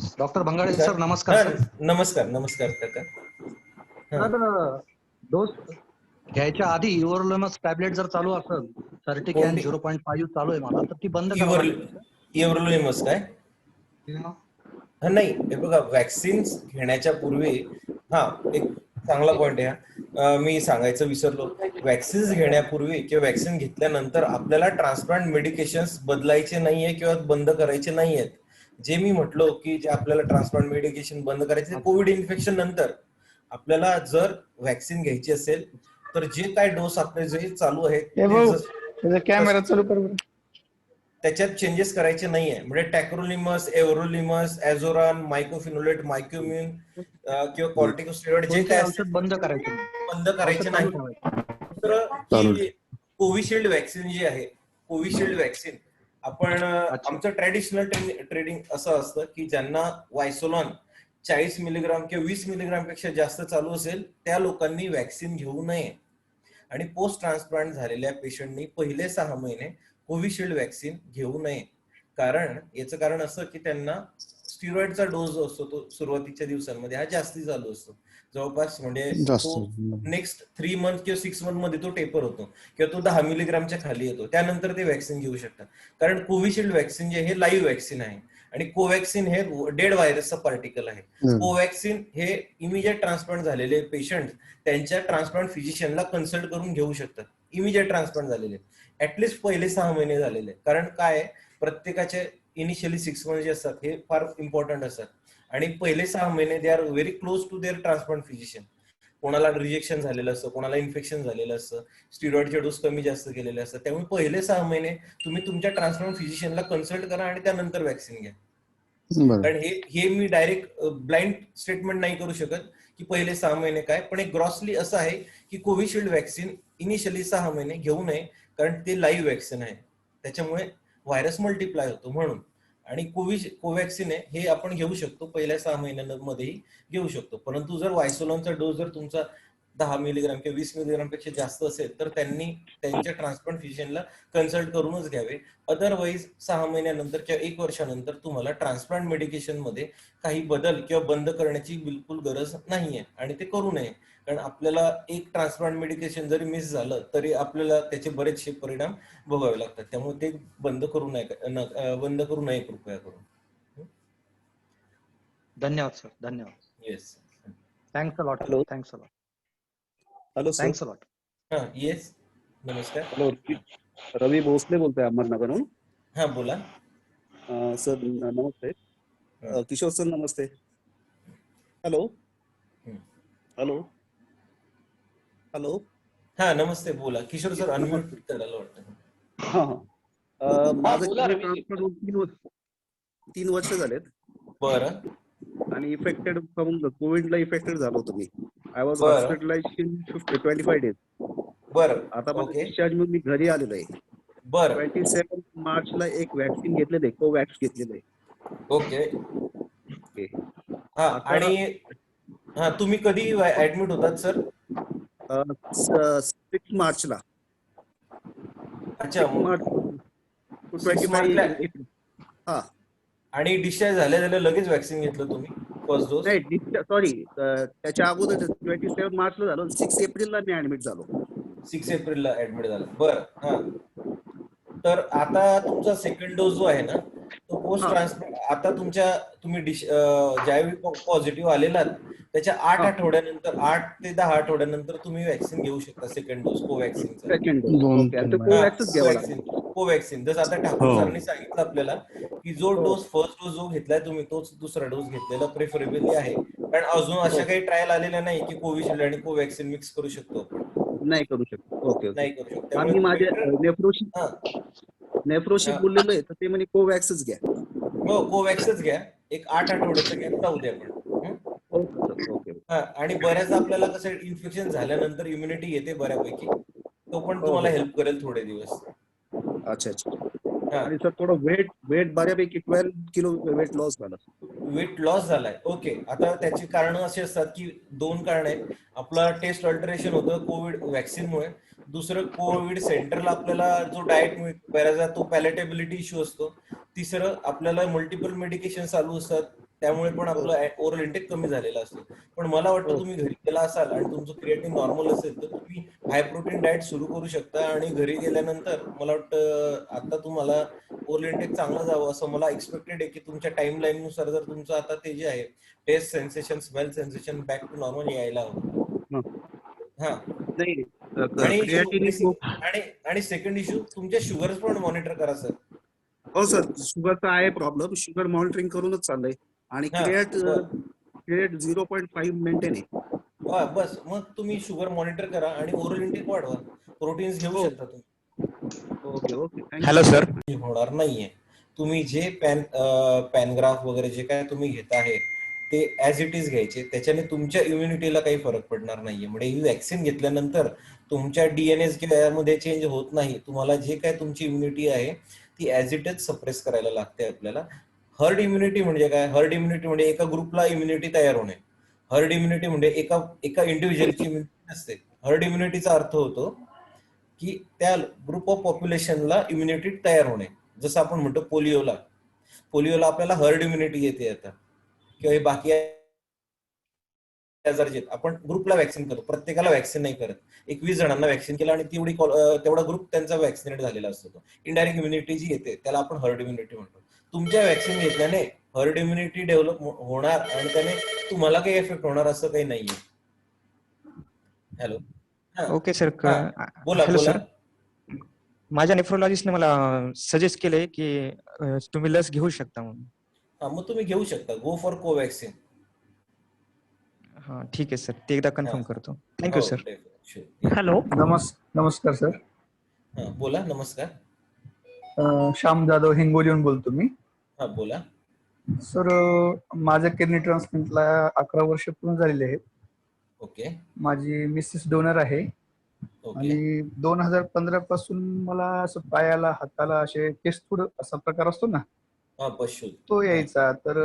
E: सर. डॉक्टर बंगाळे सर नमस्कार
D: हा,
E: सर.
D: नमस्कार नमस्कार काका. हा.
E: सर डोस घ्यायच्या आधी इव्हरलोमस टॅबलेट जर चालू असेल सर्टिकॅन
D: कोणती?
E: 0.5 चालू आहे मला तर ती बंद करावी लागेल
D: इव्हरलोनिमस काय?
E: सर.
D: हा, नाही हे बघा, वॅक्सिन्स घेण्याच्या पूर्वी हा एक चांगला पॉइंट आहे. मी सांगायचं विसरलो. वॅक्सिन्स घेण्यापूर्वी किंवा वॅक्सिन घेतल्यानंतर आपल्याला ट्रान्सप्लांट मेडिकेशन्स बदलायचे नाहीये किंवा बंद करायचे नाहीयेत. जे मी म्हटलो की जे आपल्याला ट्रान्सप्लांट मेडिकेशन बंद करायचे कोविड इन्फेक्शन नंतर आपल्याला जर वॅक्सिन घ्यायची असेल तर जे काय डोस आपले जे चालू आहेत
G: कॅमेरा चालू कर.
D: त्याच्यात चेंजेस करायचे नाहीये. म्हणजे टॅक्रोलिमस, एव्हरोलिमस, ॲझोरान, मायकोफिनोलेट, मायक्युम्युन किंवा कॉर्टिकोस्टेरॉइड जे
E: कोणते
D: काय
E: औषध बंद करायचे नाही.
D: बंद करायचे
E: औषध चालू
D: नाही.
E: ठेवायचं.
D: दुसरं की कोविशिल्ड वॅक्सिन जी आहे, कोविशिल्ड वॅक्सिन आपण आमचं ट्रॅडिशनल ट्रेडिंग असं असतं की ज्यांना वायसोलॉन 40 मिलीग्राम किंवा 20 मिलीग्राम पेक्षा जास्त चालू असेल त्या लोकांनी वॅक्सिन घेऊ नये. आणि पोस्ट ट्रान्सप्लांट झालेल्या पेशंटनी पहिले 6 महिने कोविशिल्ड वॅक्सिन घेऊ नये. कारण याचं कारण असं की त्यांना स्टिरॉइडचा डोस जो असतो तो सुरुवातीच्या दिवसांमध्ये हा जास्ती चालू असतो. जवळपास म्हणजे तो नेक्स्ट 3 मंथ किंवा 6 मंथ मध्ये तो टेपर होतो किंवा तो 10 मिलीग्रामच्या खाली येतो. त्यानंतर ते वॅक्सिन घेऊ शकतात. कारण कोविशिल्ड वॅक्सिन जे हे लाईव्ह वॅक्सिन आहे आणि कोवॅक्सिन हे डेड व्हायरसचा पार्टिकल आहे. कोवॅक्सिन हे इमिजिएट ट्रान्सप्लांट झालेले पेशंट त्यांच्या ट्रान्सप्लांट फिजिशियनला कन्सल्ट करून घेऊ शकतात. इमिजिएट ट्रान्सप्लांट झालेले ऍटलिस्ट पहिले 6 महिने झालेले. कारण काय प्रत्येकाचे इनिशियली 6 मंथ जे असतात हे फार इम्पॉर्टंट असतात आणि पहिले 6 महिने they are very close to their transplant physician. कोणाला रिजेक्शन झालेलं असतं, कोणाला इन्फेक्शन झालेलं असतं, स्टिरॉइडचे डोस कमी जास्त केलेले असतात. त्यामुळे पहिले 6 महिने तुम्ही तुमच्या ट्रान्सप्लांट फिजिशियनला कन्सल्ट करा आणि त्यानंतर वॅक्सिन घ्या. कारण हे मी डायरेक्ट ब्लाइंड स्टेटमेंट नाही करू शकत की पहिले 6 महिने काय, पण एक ग्रॉसली असं आहे की कोविशिल्ड वॅक्सिन इनिशियली 6 महिने घेऊ नये कारण ते लाईव्ह वॅक्सिन आहे. त्याच्यामुळे व्हायरस मल्टिप्लाय होतो म्हणून. आणि कोवॅक्सिन आहे हे आपण घेऊ शकतो पहिल्या 6 महिन्यांमध्येही घेऊ शकतो. परंतु जर वायसोलॉनचा डोस जर तुमचा 10 मिलीग्राम किंवा 20 मिलीग्राम पेक्षा जास्त असेल तर त्यांनी त्यांच्या ट्रान्सप्लांट फिजिशियनला कन्सल्ट करूनच घ्यावे. अदरवाईज 6 महिन्यानंतर किंवा 1 वर्षानंतर तुम्हाला ट्रान्सप्लांट मेडिकेशन मध्ये काही बदल किंवा बंद करण्याची बिलकुल गरज नाहीये आणि ते करू नये. कारण आपल्याला एक ट्रान्सप्लांट मेडिकेशन जरी मिस झालं तरी आपल्याला त्याचे बरेचसे परिणाम भोगावे लागतात. त्यामुळे ते बंद करू नये कृपया करून.
E: धन्यवाद सर. धन्यवाद.
D: Yes.
E: Thanks a lot.
H: Hello.
E: Thanks a lot.
H: Hello sir.
E: Thanks a lot.
D: हा येस नमस्कार.
H: हॅलो, रवी भोसले बोलतोय अहमदनगरहून.
D: हा बोला.
H: सर नमस्ते. किशोर सर नमस्ते. Hello hello hello.
D: हा नमस्ते बोला. किशोर सर अनम्यूट करायला वाटतं.
H: हा हा. माझं
B: बोला
H: kidney
B: रवीजी.
H: transplant होऊन 3 वर्ष झालेत
D: बरं
H: आणि इफेक्टेड फ्रॉम कोविडला इफेक्टेड झालो होतो मी. आय वॉज
D: बरं.
H: Hospitalised in 25 days.
D: बरं.
H: आता मला
D: ओके.
H: डिस्चार्ज म्हणून मी घरी आलेलो आहे.
D: बरं.
H: 27 मार्चला एक वॅक्सिन घेतलेलं आहे, कोवॅक्स घेतलेलं आहे.
D: ओके.
H: ओके.
D: हा
H: आता-
D: आणि हा तुम्ही कधी ऍडमिट होतात सर?
H: 6 मार्चला.
D: अच्छा.
H: 6 मार्च
D: 6 मार्चला.
H: हा
D: आणि डिस्चार्ज झाल्या लगेच वॅक्सिन घेतलं तुम्ही फर्स्ट डोस?
H: नाही सॉरी, त्याच्या अगोदर 27 मार्चला झालो, 6 एप्रिलला मी ऍडमिट झालो.
D: 6 एप्रिलला ऍडमिट झाला. बरं. हा तर आता तुमचा सेकंड डोस जो आहे ना तो पोस्ट ट्रान्सप्लांट आता तुम्ही ज्यावेळी पॉझिटिव्ह आलेला त्याच्या 8 आठवड्यानंतर 8 ते 10 आठवड्यानंतर तुम्ही वॅक्सिन घेऊ शकता सेकंड डोस कोवॅक्सिनचा.
H: Second dose. ओके. आता कोवॅक्सच घ्यावा लागेल.
D: कोवॅक्सिन जसं आता ठाकूर सरांनी सांगितलं आपल्याला की जो डोस फर्स्ट डोस जो घेतलाय तुम्ही तोच दुसरा डोस घेतलेला प्रेफरेबली आहे. कारण अजून अशा काही ट्रायल आलेल्या नाही की कोविशिल्ड आणि कोवॅक्सिन मिक्स करू शकतो आपण.
H: नाही करू शकतो. ओके
D: नाही
H: ओके.
D: करू शकतो.
H: आम्ही माझ्या नेफ्रोशी बोललेलो आहे तर ते म्हणे कोवॅक्सच घ्या.
D: हो कोवॅक्सच घ्या. एक 8 आठवड्याचा गॅप राहू द्या आपण.
H: ओके.
D: आणि बऱ्याचदा आपल्याला कसं इन्फेक्शन झाल्यानंतर इम्युनिटी येते बऱ्यापैकी तो पण
H: हो,
D: तुम्हाला
H: हो.
D: हेल्प करेल थोडे दिवस.
H: अच्छा अच्छा.
D: हा,
H: आणि सर थोडं वेट बऱ्यापैकी 12 किलो वेट लॉस झालं.
D: वेट लॉस झालाय. ओके, आता त्याची कारणं अशी असतात की 2 कारण आहेत. आपला टेस्ट अल्टरेशन होतं कोविड व्हॅक्सिनमुळे. दुसरं, कोविड सेंटरला आपल्याला जो डाएट मिळतो बऱ्याचदा तो पॅलेटेबिलिटी इश्यू असतो. तिसरं, आपल्याला मल्टिपल मेडिकेशन चालू असतात, त्यामुळे पण
H: हो
D: आपलं ओरल इंटेक कमी झालेला असतो. पण मला वाटतं
H: हो
D: तुम्ही घरी गेला असाल आणि तुमचं क्रिएटिन नॉर्मल असेल तर तुम्ही हाय प्रोटीन डाएट सुरू करू शकता. आणि घरी गेल्यानंतर मला वाटतं आता तुम्हाला ओरल इंटेक चांगलं जावं असं मला एक्सपेक्टेड आहे की तुमच्या टाइम लाईन नुसार जर तुमचं आता ते जे आहे taste sensation, smell sensation back to normal यायला हवं.
H: हं.
D: हा,
H: नाही
D: आणि
H: क्रिएटिनिन खूप.
D: आणि सेकंड इश्यू, तुमच्या शुगर पण मॉनिटर करा सर.
H: हो सर, शुगरचा आहे प्रॉब्लेम. शुगर मॉनिटरिंग करूनच चाललंय. आणि
D: हा,
H: क्रिएट 0.5 मेंटेन आहे.
D: बस मग तुम्ही शुगर मॉनिटर करा आणि ओरल इंटेक वाढवा. प्रोटीन्स घेऊ
H: हो.
D: शकता तुम्ही.
H: Okay okay.
F: Hello sir.
D: होणार नाहीये. तुम्ही जे पॅनग्राफ वगैरे जे काय तुम्ही घेत आहे ते ऍज इट इज घ्यायचे. त्याच्याने तुमच्या इम्युनिटीला काही फरक पडणार नाहीये. म्हणजे ही व्हॅक्सिन घेतल्यानंतर तुमच्या डीएनए मध्ये चेंज होत नाही. तुम्हाला जे काय तुमची इम्युनिटी आहे ती ऍज इट इज सप्रेस करायला लागते आपल्याला. हर्ड इम्युनिटी म्हणजे काय? हर्ड इम्युनिटी म्हणजे एका ग्रुपला इम्युनिटी तयार होणे. हर्ड इम्युनिटी म्हणजे एका इंडिव्हिज्युअलची इम्युनिटी नसते. हर्ड इम्युनिटीचा अर्थ होतो की त्या ग्रुप ऑफ पॉप्युलेशनला इम्युनिटी तयार होणे. जसं आपण म्हणतो पोलिओला आपल्याला हर्ड इम्युनिटी येते आता, किंवा हे बाकी आजार जे आपण ग्रुपला व्हॅक्सिन करतो, प्रत्येकाला व्हॅक्सिन नाही करत. 21 जणांना व्हॅक्सिन केलं आणि तेवढा ग्रुप त्यांचा व्हॅक्सिनेट झालेला असतो. इनडायरेक्ट इम्युनिटी जी येते त्याला आपण हर्ड इम्युनिटी म्हणतो. तुमच्या व्हॅक्सिन घेतल्याने हर्ड इम्युनिटी डेव्हलप होणार आणि त्याने तुम्हाला काही इफेक्ट होणार असं काही नाहीये. हॅलो.
G: Okay sir.
D: बोला
G: हॅलो
D: बोला.
G: सर, माझ्या नेफ्रोलॉजिस्टने मला सजेस्ट केलंय की तुम्ही लस घेऊ शकता म्हणून.
D: मग तुम्ही घेऊ शकता. Go for Covaxin.
G: हा ठीक आहे सर, ते एकदा कन्फर्म करतो. Thank you sir.
A: हॅलो.
E: नमस्कार सर.
D: बोला. नमस्कार.
E: श्याम जाधव हिंगोलीहून बोलतो मी.
D: हा, बोला.
E: सर, माझ्या किडनी ट्रान्सप्लांटला 11 वर्ष पूर्ण झालेले आहेत.
D: ओके
E: माझी मिसेस डोनर आहे.
D: ओके
E: आणि 2015 पासून मला असं पायाला, हाताला असे केस थोडं असा प्रकार असतो ना,
D: पशु
E: तो यायचा. तर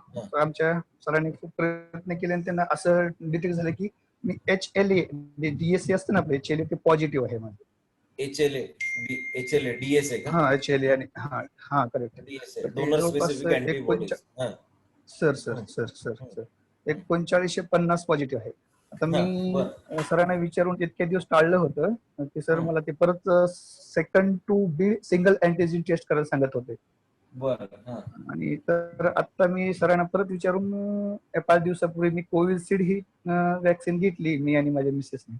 D: हा.
E: आमच्या सरांनी खूप प्रयत्न केले आणि त्यांना असं डिटेक्ट झालं की मी HLA DSA असतं ना आपलं, HLA ते पॉझिटिव्ह आहे माझं.
D: HLA DSA का?
E: हा, HLA आणि हा correct.
D: DSA donor specific antibodies.
E: Sir sir sir sir sir 3950 positive आहे. आता मी सरांना विचारून इतके दिवस टाळलं होतं की सर मला ते परत second to be single antigen test करायला सांगत होते. आणि तर आता मी सरांना परत विचारून 5 दिवसापूर्वी मी कोविशिल्ड ही वॅक्सिन घेतली, मी आणि माझ्या मिसेसने.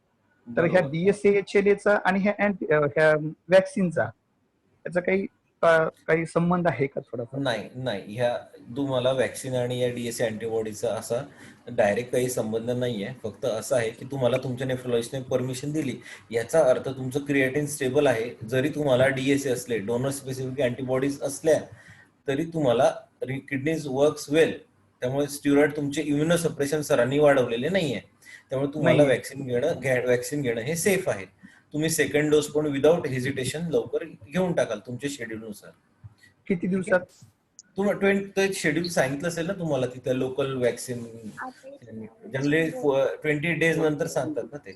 E: तर ह्या DSA HLAचा आणि ह्या वॅक्सिनचा याचा काही संबंध आहे का थोडाफार?
D: नाही, ह्या तुम्हाला वॅक्सिन आणि या DSA अँटीबॉडीचा असा डायरेक्ट काही संबंध नाहीये. फक्त असं आहे की तुम्हाला तुमच्या नेफ्रोलॉजिस्टने परमिशन दिली, याचा अर्थ तुमचं क्रिएटिन स्टेबल आहे. जरी तुम्हाला DSA असले, डोनर स्पेसिफिक अँटीबॉडीज असल्या तरी तुम्हाला किडनीज वर्क्स वेल. त्यामुळे स्टिरॉइड तुमचे इम्युनोसप्रेशन सरांनी वाढवलेले नाहीये. त्यामुळे तुम्हाला वॅक्सिन घेणं हे सेफ आहे. तुम्ही सेकंड डोस पण विदाउट हेजिटेशन लवकर घेऊन टाकाल तुमच्या शेड्यूल नुसार.
E: किती दिवसात?
D: तुम्हाला शेड्यूल सांगितलं असेल ना तुम्हाला, तिथे लोकल वॅक्सिन जनरली 20 डेज नंतर सांगतात ना ते.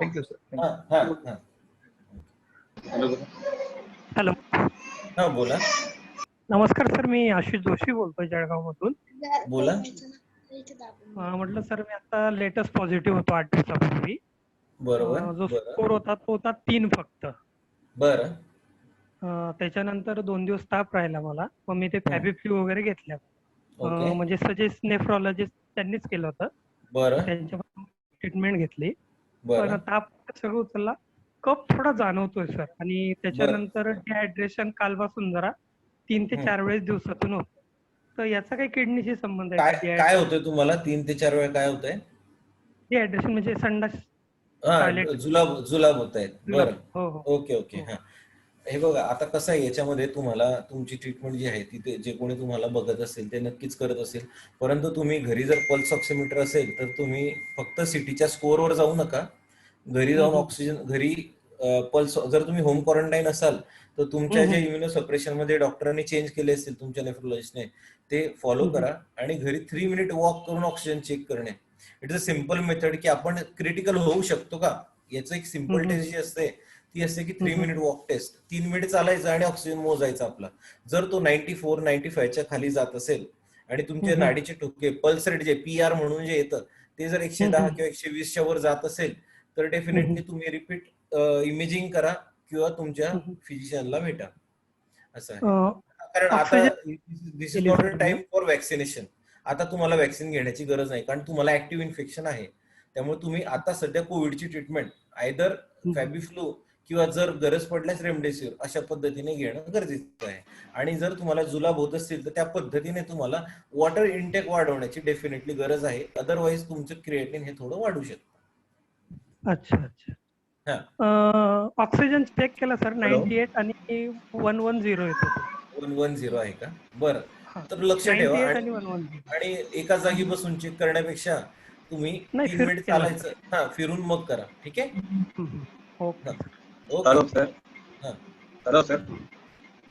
E: Thank you sir.
A: हॅलो.
D: हा, बोला.
A: नमस्कार सर, मी आशिष जोशी बोलतोय जळगाव मधून.
D: बोला.
A: म्हटलं सर, मी आता लेटेस्ट पॉझिटिव्ह होतो 8 दिवसापूर्वी.
D: बरोबर.
A: जो स्कोर होता तो होता 3 फक्त.
D: बरं.
A: त्याच्यानंतर 2 दिवस ताप राहिला मला. मग मी ते फॅबिफ्लू वगैरे घेतल्या.
D: ओके.
A: म्हणजे सजेस्ट नेफ्रॉलॉजिस्ट त्यांनीच केलं होतं.
D: बरं.
A: त्यांच्यापासून ट्रीटमेंट घेतली.
D: बरं.
A: पण ताप सगळं उचलला. कफ थोडा जाणवतोय सर. आणि त्याच्यानंतर डिहायड्रेशन कालपासून जरा 3 ते 4 वेळेस दिवसातून होतं. तर याचा काही किडनीशी संबंध आहे का?
D: काय होतंय तुम्हाला 3 ते 4 वेळा? काय होतंय?
A: डिहायड्रेशन म्हणजे संडास,
D: जुलाब होत आहेत. बरं.
A: हो हो.
D: Okay okay. हा, हे बघा, आता कसं आहे, याच्यामध्ये तुम्हाला तुमची ट्रीटमेंट जी आहे ती जे कोणी तुम्हाला बघत असेल ते नक्कीच करत असेल. परंतु तुम्ही घरी जर पल्स ऑक्सिमीटर असेल तर तुम्ही फक्त सिटीच्या स्कोअरवर जाऊ नका. घरी जाऊन ऑक्सिजन घरी पल्स, जर तुम्ही होम क्वारंटाईन असाल तर तुमच्या जे इम्युनोसप्रेशन मध्ये डॉक्टरांनी चेंज केले असतील तुमच्या नेफ्रोलॉजिस्टने, ते फॉलो करा आणि घरी 3 मिनिट वॉक करून ऑक्सिजन चेक करणे. It is a simple method की आपण क्रिटिकल होऊ शकतो का याचं एक सिम्पल टेस्ट जी असते ती असते की 3 मिनिट वॉक टेस्ट. 3 मिनिट चालायचं आणि ऑक्सिजन मोजायचा आपला. जर तो 94, 95च्या खाली जात असेल आणि तुमचे नाडीचे ठोके, पल्स रेट जे PR म्हणून जे येतं ते जर 110 किंवा 120च्या वर जात असेल तर डेफिनेटली तुम्ही रिपीट इमेजिंग करा किंवा तुमच्या फिजिशियनला भेटा, असं आहे. कारण आता this is not a time for vaccination. आता तुम्हाला वॅक्सिन घेण्याची गरज नाही कारण तुम्हाला ऍक्टिव्ह इन्फेक्शन आहे. त्यामुळे तुम्ही आता सध्या कोविडची ट्रीटमेंट आयदर फॅबिफ्लू किंवा जर गरज पडल्यास रेमडेसिवीर अशा पद्धतीने घेणं गरजेचं आहे. आणि जर तुम्हाला जुलाब होत असतील तर त्या पद्धतीने तुम्हाला वॉटर इनटेक वाढवण्याची डेफिनेटली गरज आहे. अदरवाईज तुमचं क्रिएटिन हे थोडं वाढू शकतं.
I: अच्छा अच्छा. ऑक्सिजन चेक केला सर, 98 आणि 110 येतो.
D: 110 आहे का? बरं, तर लक्ष ठेवा. आणि एका जागी बसून चेक करण्यापेक्षा तुम्ही 3 मिनिट चालायचं, फिरून मग करा. ठीक आहे.
I: Okay.
J: Hello sir. Hello sir.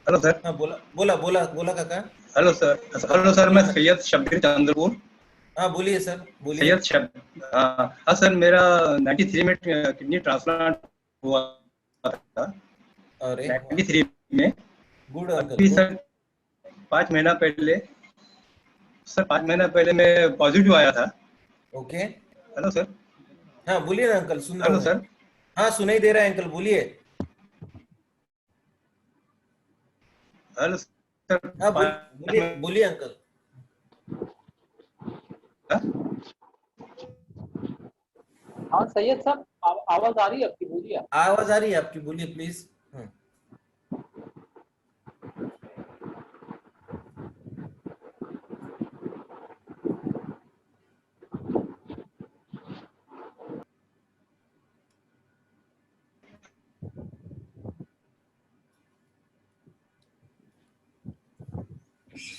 J: Hello sir.
D: हाँ बोला बोला बोला काका.
J: हेलो सर, मैं सैयद शब्बीर चंद्रपुर.
D: हाँ बोलिए सर, बोलिए.
J: सैयद शब्बीर. हाँ सर, मेरा 93 में किडनी ट्रांसप्लांट हुआ था.
D: अरे
J: 93 में.
D: गुड
J: अभी सर 5 महीना पहले मैं पॉजिटिव आया था.
D: ओके.
J: Hello sir.
D: हाँ बोलिए ना अंकल, सुन रहा
J: हेलो
D: हूँ.
J: सर.
D: हाँ सुनाई दे रहा है अंकल, बोलिए.
J: Hello sir.
D: हाँ बोलिए अंकल.
B: हाँ सैयद साहब, आवाज आ रही है आपकी, बोलिए.
D: आवाज आ रही है आपकी, बोलिए प्लीज.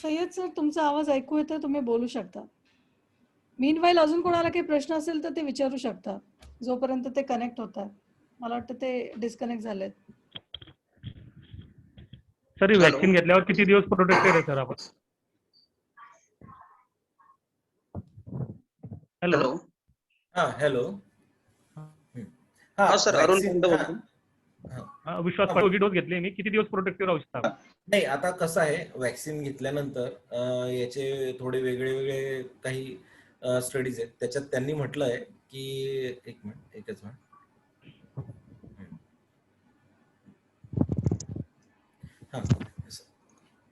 A: सय्यद सर, तुमचा आवाज ऐकू येतोय, तुम्ही बोलू शकता. मीनवाईल अजून कोणाला काही प्रश्न असेल तर ते विचारू शकता जोपर्यंत ते कनेक्ट होतात. मला वाटतं ते डिस्कनेक्ट झालेत.
I: सर वॅक्सिन घेतल्यावर किती दिवस प्रोटेक्टेड आहे सर आपण? हॅलो.
D: हाँ हेलो.
H: हाँ सर, अरुण पांडे बोलतो.
I: विश्वास पहिली डोस घेतली मी, किती दिवस प्रोटेक्टिव्ह राहू शकता?
D: नाही, आता कसं आहे, वॅक्सिन घेतल्यानंतर याचे थोडे वेगळे काही स्टडीज आहेत. त्याच्यात त्यांनी म्हटलंय की एकच मिनिट. हा,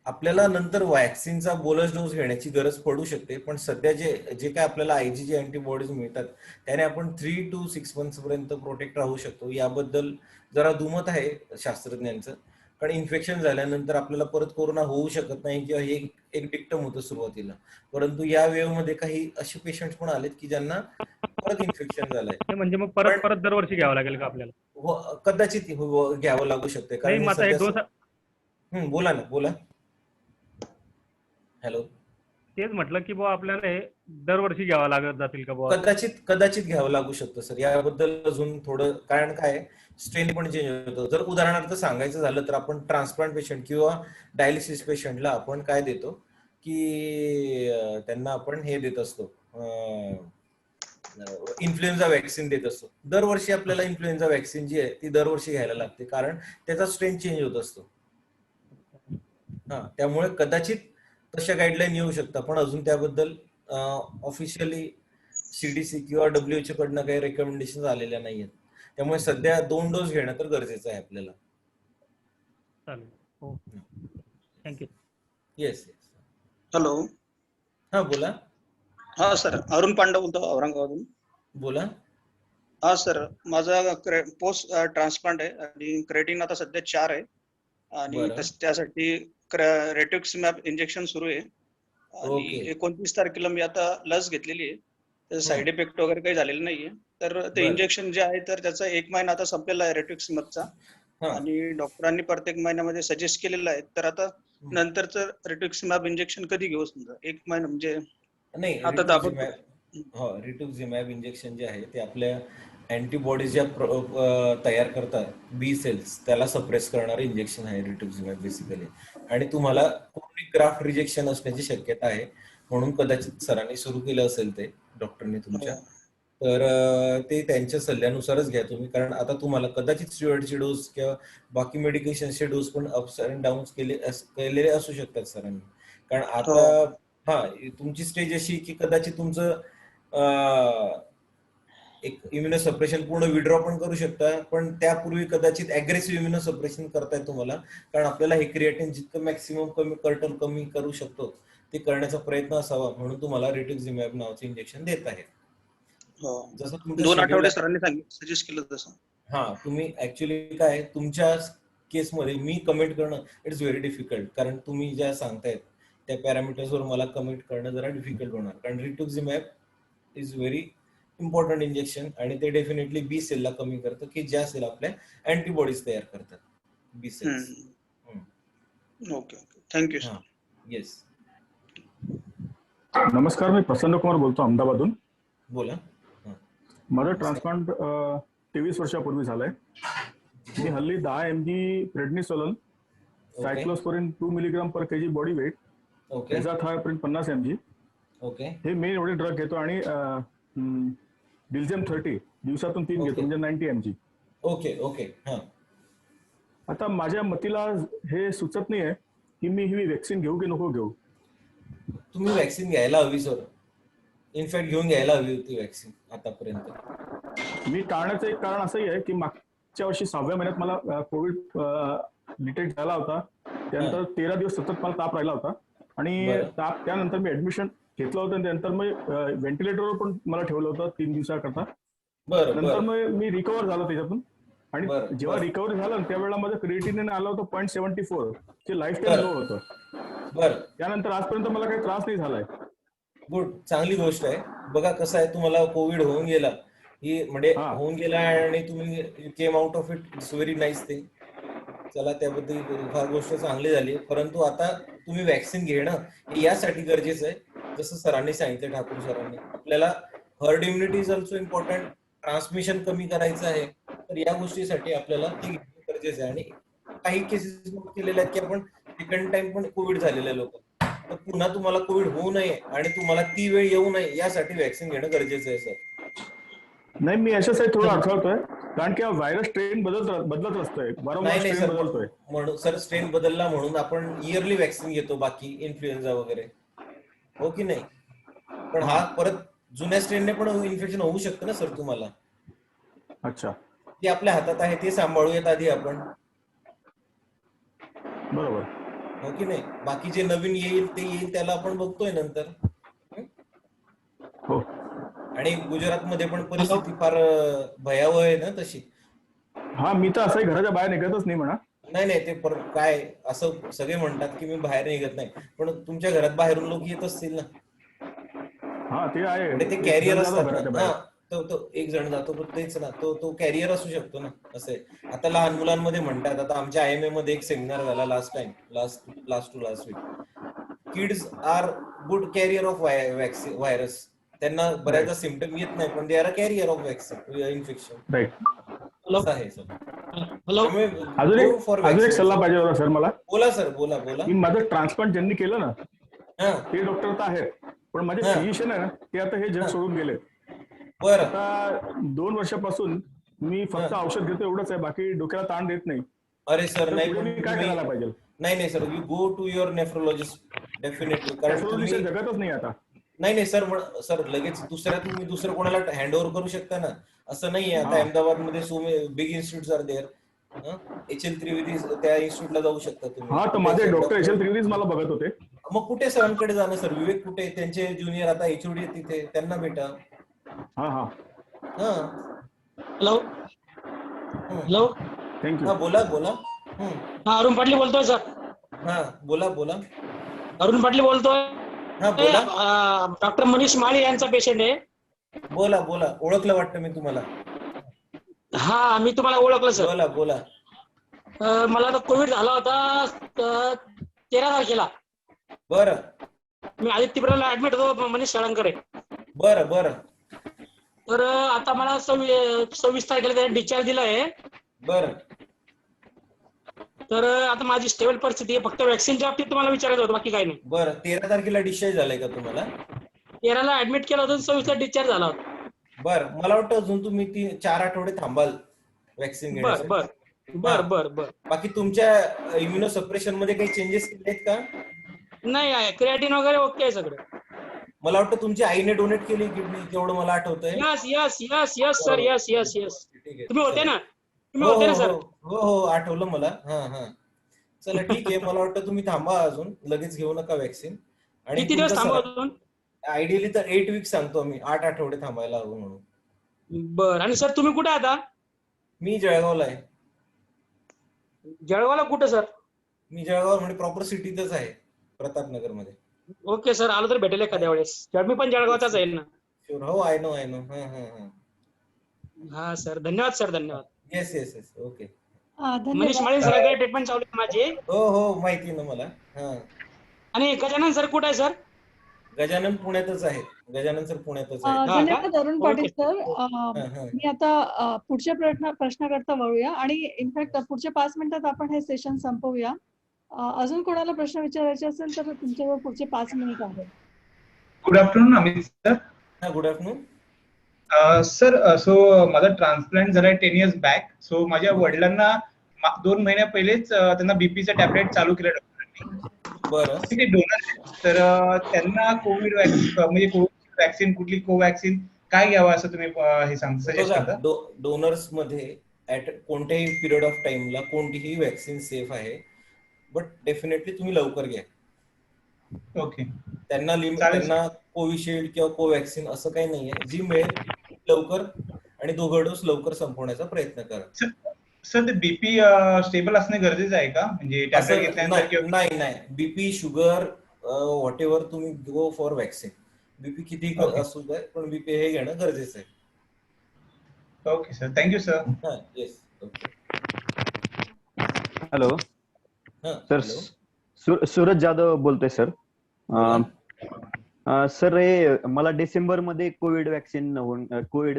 D: आपल्याला नंतर वॅक्सिनचा बोलस डोस घेण्याची गरज पडू शकते, पण सध्या जे काय आपल्याला IgG अँटीबॉडीज मिळतात त्याने आपण 3 to 6 months पर्यंत प्रोटेक्ट राहू शकतो. याबद्दल जरा दुमत आहे शास्त्रज्ञांचं, कारण इन्फेक्शन झाल्यानंतर आपल्याला परत कोरोना होऊ शकत नाही किंवा हे एक डिक्टम होतं सुरुवातीला. परंतु या वेव्हमध्ये काही असे पेशंट पण आलेत की ज्यांना परत इन्फेक्शन झालंय.
I: म्हणजे मग परत दरवर्षी घ्यावं लागेल का आपल्याला?
D: कदाचित घ्यावं लागू शकते. कारण बोला ना, बोला. हॅलो.
I: तेच म्हटलं की बुवा आपल्याला हे दरवर्षी घ्यावं लागत जातील का बुवा?
D: कदाचित घ्यावं लागू शकतं सर. याबद्दल अजून थोडं, कारण काय स्ट्रेन पण चेंज होतं. जर उदाहरणार्थ सांगायचं झालं तर आपण ट्रान्सप्लांट पेशंट किंवा डायलिसिस पेशंटला आपण काय देतो की त्यांना आपण हे देत असतो, इन्फ्लुएन्झा वॅक्सिन देत असतो. दरवर्षी आपल्याला इन्फ्लुएन्झा वॅक्सिन जी आहे ती दरवर्षी घ्यायला लागते, कारण त्याचा स्ट्रेन चेंज होत असतो. त्यामुळे कदाचित तशा गाईडलाईन येऊ शकतात, पण अजून त्याबद्दल ऑफिशियली CDC किंवा WHO कडनं काही रेकमेंडेशन आलेल्या नाहीयेत. त्यामुळे सध्या 2 डोस घेणं तर गरजेचं आहे आपल्याला.
I: चालेल. हो, थँक्यू.
D: येस.
H: हॅलो.
D: हा बोला.
H: हा सर, अरुण पांडे बोलतो, औरंगाबादहून.
D: बोला.
H: हा सर, माझा पोस्ट ट्रान्सप्लांट आहे आणि क्रेटिन आता सध्या 4 आहे आणि त्यासाठी रेट्युक्सिमॅब इंजेक्शन सुरू आहे. आणि 29 तारखेला मी आता लस घेतलेली आहे. साईड इफेक्ट वगैरे काही झालेलं नाहीये. तर ते इंजेक्शन जे आहे तर त्याचा 1 महिना आता संपलेला आहे रेट्युक्सिमॅबचा, आणि डॉक्टरांनी प्रत्येक महिन्यामध्ये सजेस्ट केलेलं आहे. तर आता नंतरचं रेट्युक्सिमॅब इंजेक्शन कधी घेऊ? समजा 1 महिना म्हणजे
D: नाही,
H: आता
D: हो, रिटुक्झिमॅब इंजेक्शन जे आहे ते आपल्या अँटीबॉडीज ज्या तयार करतात बी सेल्स त्याला सप्रेस करणारे इंजेक्शन आहे रिटुक्झिमॅब बेसिकली. आणि तुम्हाला कोरोनिक ग्राफ्ट रिजेक्शन असण्याची शक्यता आहे, म्हणून कदाचित सरांनी सुरू केलं असेल ते डॉक्टरने तुमच्या. तर ते त्यांच्या सल्ल्यानुसारच घ्या तुम्ही, कारण आता तुम्हाला कदाचित स्टिरॉइडचे डोस किंवा बाकी मेडिकेशनचे डोस पण अप्स अँड डाऊन्स केलेले असू शकतात सरांनी. कारण आता तुमची स्टेज अशी की कदाचित तुमचं एक इम्युनोसप्रेशन पूर्ण विड्रॉ पण करू शकता, पण त्यापूर्वी कदाचित अग्रेसिव्ह इम्युनोसप्रेशन करताय तुम्हाला, कारण आपल्याला हे क्रिएटिन जितकं मॅक्सिमम कमी करू शकतो ते करण्याचा प्रयत्न असावा, म्हणून तुम्हाला रिटुक्झिमॅब नावाचं इंजेक्शन देत आहे.
H: जसं 2 आठवडे सरांनी सजेस्ट केलं तसं.
D: तुम्ही ऍक्च्युली काय तुमच्या केसमध्ये मी कमेंट करणं इट्स व्हेरी डिफिकल्ट, कारण तुम्ही ज्या सांगतायत त्या पॅरामीटर्सवर मला कमेंट करणं जरा डिफिकल्ट होणार, कारण रिटुक्झिमॅब इज व्हेरी इम्पॉर्टंट इंजेक्शन आणि ते डेफिनेटली बी सेलला कमी करतं, की ज्या सेल आपल्या अँटीबॉडीज तयार करतात B cells.
H: Okay, thank you.
D: Yes.
K: नमस्कार, मी प्रसन्न कुमार बोलतो अहमदाबादहून.
D: बोला.
K: माझं ट्रान्सप्लांट 23 वर्षापूर्वी झालंय. मी हल्ली 10 mg प्रेडनिसोलोन, सायक्लोस्पोरिन 2 मिलीग्राम पर केजी बॉडी वेट, एझाथायोप्रिन 50 mg हे मेन एवढे ड्रग घेतो आणि डिल्झेम 30 दिवसातून 3 घेतो, म्हणजे 90 mg.
D: ओके.
K: आता माझ्या मतीला हे सुचत नाहीये की मी ही वॅक्सिन घेऊ की नको घेऊ.
D: तुम्ही वॅक्सिन घ्यायला हवी सर, इनफॅक्ट घेऊन घ्यायला हवी होती वॅक्सिन आतापर्यंत.
K: मी टाळण्याचं एक कारण असंही आहे की मागच्या वर्षी 6व्या महिन्यात मला कोविड डिटेक्ट झाला होता. त्यानंतर 13 दिवस सतत मला ताप राहिला होता आणि त्यानंतर मी ऍडमिशन घेतलं होतं. त्यानंतर मग व्हेंटिलेटरवर पण मला ठेवलं होतं 3 दिवसाकरता. नंतर मग मी रिकव्हर झालो त्याच्यातून, आणि जेव्हा रिकव्हरी झालं त्यावेळेला माझं क्रिएटिनिन आलं होतं 0.74, जे लाईफ टाईम लो होतं. त्यानंतर आजपर्यंत मला काही त्रास नाही झालाय.
D: गुड, चांगली गोष्ट आहे. बघा कसं आहे, तुम्हाला कोविड होऊन गेला ही म्हणजे होऊन गेला आणि तुम्ही came out of it, it's very nice thing. चला, त्याबद्दल फार गोष्ट चांगली झाली. परंतु आता तुम्ही वॅक्सिन घेणं हे यासाठी गरजेचं आहे, जसं सरांनी सांगितलं, ठाकूर सरांनी, आपल्याला herd immunity is also important, transmission कमी करायचं आहे. तर या गोष्टीसाठी आपल्याला ते घेणं गरजेचं आहे. आणि काही केसेस केलेले आहेत की आपण सेकंड टाइम पण कोविड झालेले लोक, तर पुन्हा तुम्हाला कोविड होऊ नये आणि तुम्हाला ती वेळ येऊ नये यासाठी वॅक्सिन घेणं गरजेचं आहे सर.
K: नाही, मी अशासाठी थोडं अडथळतोय, कारण की व्हायरस स्ट्रेन बदलत असतोय, वारंवार स्ट्रेन बदलतोय.
D: म्हणून सर स्ट्रेन बदलला म्हणून आपण इयरली वॅक्सिन घेतो, बाकी इन्फ्लुएन्झा वगैरे, हो की नाही? पण हा परत जुन्या स्ट्रेनने पण इन्फेक्शन होऊ शकतं ना सर तुम्हाला.
K: अच्छा,
D: ते आपल्या हातात आहे, ते सांभाळूयात आधी आपण,
K: बरोबर,
D: हो की नाही? बाकी जे नवीन येईल ते येईल, त्याला आपण बघतोय नंतर.
K: हो.
D: आणि गुजरातमध्ये पण परिस्थिती फार भयावह आहे ना तशी.
K: मी तर असंही घराच्या बाहेर निघतच नाही म्हणा.
D: नाही, ते काय असं सगळे म्हणतात की मी बाहेर निघत नाही, पण तुमच्या घरात बाहेरून लोक येत असतील ना.
K: ते आहे,
D: ते कॅरियर असतात ना. तो एक जण जातो, तेच ना, तो कॅरियर असू शकतो ना. असं आहे. आता लहान मुलांमध्ये म्हणतात, आता आमच्या IMA मध्ये एक सेमिनार झाला last week, kids are good carrier of virus. त्यांना बऱ्याचदा सिम्पटम येत नाही, पण they are a carrier of infection.
K: Right.
D: आहे सर.
K: अजून एक सल्ला पाहिजे होता सर मला.
D: बोला सर, बोला.
K: की माझं ट्रान्सप्लांट ज्यांनी केलं ना, ते डॉक्टर तर आहेत, पण माझे फिजिशियन आहे ना, ते आता हे जग सोडून गेले.
D: बरं.
K: आता 2 वर्षापासून मी फक्त औषध घेतो, एवढंच आहे, बाकी डोक्याला ताण देत नाही.
D: अरे सर, नाही,
K: काय करायला पाहिजे?
D: नाही sir, you go to your nephrologist definitely. कारण
K: जगतच नाही आता.
D: नाही सर, लगेच तुम्ही दुसरं कोणाला हँड ओव्हर करू शकता ना, असं नाहीये. आता अहमदाबाद मध्ये so big institute are there. HL Trivedi त्या इन्स्टिट्यूटला जाऊ शकता तुम्ही.
K: तर माझे डॉक्टर HL त्रिवेदीच मला बघत होते.
D: मग कुठे सरांकडे जाणं सर? विवेक कुठे? त्यांचे ज्युनियर आता HOD तिथे, त्यांना भेटा.
L: हॅलो.
K: थँक्यू.
D: बोला.
L: अरुण पाटली बोलतोय सर.
D: बोला.
L: अरुण पाटली बोलतोय. डॉक्टर मनीष माळी यांचा पेशंट आहे.
D: बोला. ओळखलं वाटतं मी तुम्हाला.
L: मी तुम्हाला ओळखलं सर.
D: बोला.
L: मला तर कोविड झाला होता 13 तारखेला.
D: बरं.
L: मी आदित्यपुराला ऍडमिट होतो मनीष शाळांकडे.
D: बरं बरं.
L: तर आता मला 26 तारखेला त्याने डिस्चार्ज दिला आहे.
D: बरं.
L: तर आता माझी स्टेबल परिस्थिती आहे. फक्त व्हॅक्सिनच्या बाबतीत तुम्हाला विचारायचं होतं, बाकी काही नाही.
D: बरं. 13 तारखेला डिस्चार्ज झालाय का तुम्हाला?
L: 13ला ऍडमिट केलं होतं, 26ला डिस्चार्ज झाला होता.
D: बरं. मला वाटतं अजून तुम्ही 4 आठवडे थांबाल व्हॅक्सिन घेण्यासाठी.
L: बर.
D: बाकी तुमच्या इम्युनोसप्रेशन मध्ये काही चेंजेस केले आहेत का?
L: नाही आहे, क्रिएटिन वगैरे ओके आहे सगळं.
D: मला वाटतं तुमच्या आईने डोनेट केली किडनी, तेवढं मला आठवतंय.
L: Yes sir, yes. तुम्ही होते ना? सर?
D: हो आठवलं मला. हा चला ठीक आहे. मला वाटतं तुम्ही थांबा अजून, लगेच घेऊ नका व्हॅक्सिन. आणि
L: किती दिवस थांबा अजून?
D: आयडियली तर 8 वीक सांगतो मी, 8 आठवडे थांबायला हवं म्हणून.
L: बर. आणि सर तुम्ही कुठे आता?
D: मी जळगावला आहे.
L: जळगावला कुठे सर?
D: मी जळगाव म्हणजे प्रॉपर सिटीतच आहे, प्रतापनगर मध्ये.
L: ओके सर, आलो तर भेटेल एखाद्या वेळेस. मी पण जळगावचाच आहे ना.
D: हो आय नो.
L: हा सर, धन्यवाद सर, धन्यवाद.
D: Yes okay.
L: Manish Mali sir treatment चालू आहे माझी.
D: हो माहिती ना मला.
L: आणि गजानन सर कुठे आहे सर?
D: गजानन पुण्यातच आहे.
A: धन्यवाद अरुण पाटील सर. मी आता पुढच्या प्रश्नाकरता वळूया आणि इनफॅक्ट पुढच्या 5 मिनिटात आपण हे सेशन संपवूया. अजून कोणाला प्रश्न विचारायचे असेल तर तुमच्यावर पुढचे 5 मिनिट आहेत.
M: Good afternoon Amit sir.
D: Good afternoon
M: sir. So माझा ट्रान्सप्लांट झालाय 10 years बॅक. सो माझ्या वडिलांना 2 महिन्या पहिलेच त्यांना बीपीचा टॅबलेट चालू केलं डॉक्टरांनी.
D: बरं.
M: ते डोनर, तर त्यांना कोविड म्हणजे कोविड वॅक्सिन, कुठली कोवॅक्सिन काय घ्यावं असं तुम्ही हे सजेस्ट करता?
D: डोनर्स मध्ये ऍट कोणत्याही पिरियड ऑफ टाइमला कोणतीही वॅक्सिन सेफ आहे, बट डेफिनेटली तुम्ही लवकर घ्या.
M: ओके.
D: त्यांना कोविशिल्ड किंवा कोवॅक्सिन असं काही नाहीये. जी मिळेल लवकर आणि 2 डोस लवकर संपवण्याचा प्रयत्न करा.
M: सर ते बीपी स्टेबल असणे गरजेचं आहे का? म्हणजे टॅबलेट घेतल्यानंतर?
D: नाही. बीपी, शुगर, व्हॉट एव्हर, तुम्ही गो फॉर वॅक्सिन. बीपी किती असू द्या, पण बीपी हे घेणं गरजेचं आहे.
M: Okay sir, thank you sir.
D: Yes okay.
N: Hello sir, Suraj Jadhav बोलतोय सर. सर हे मला डिसेंबर मध्ये कोविड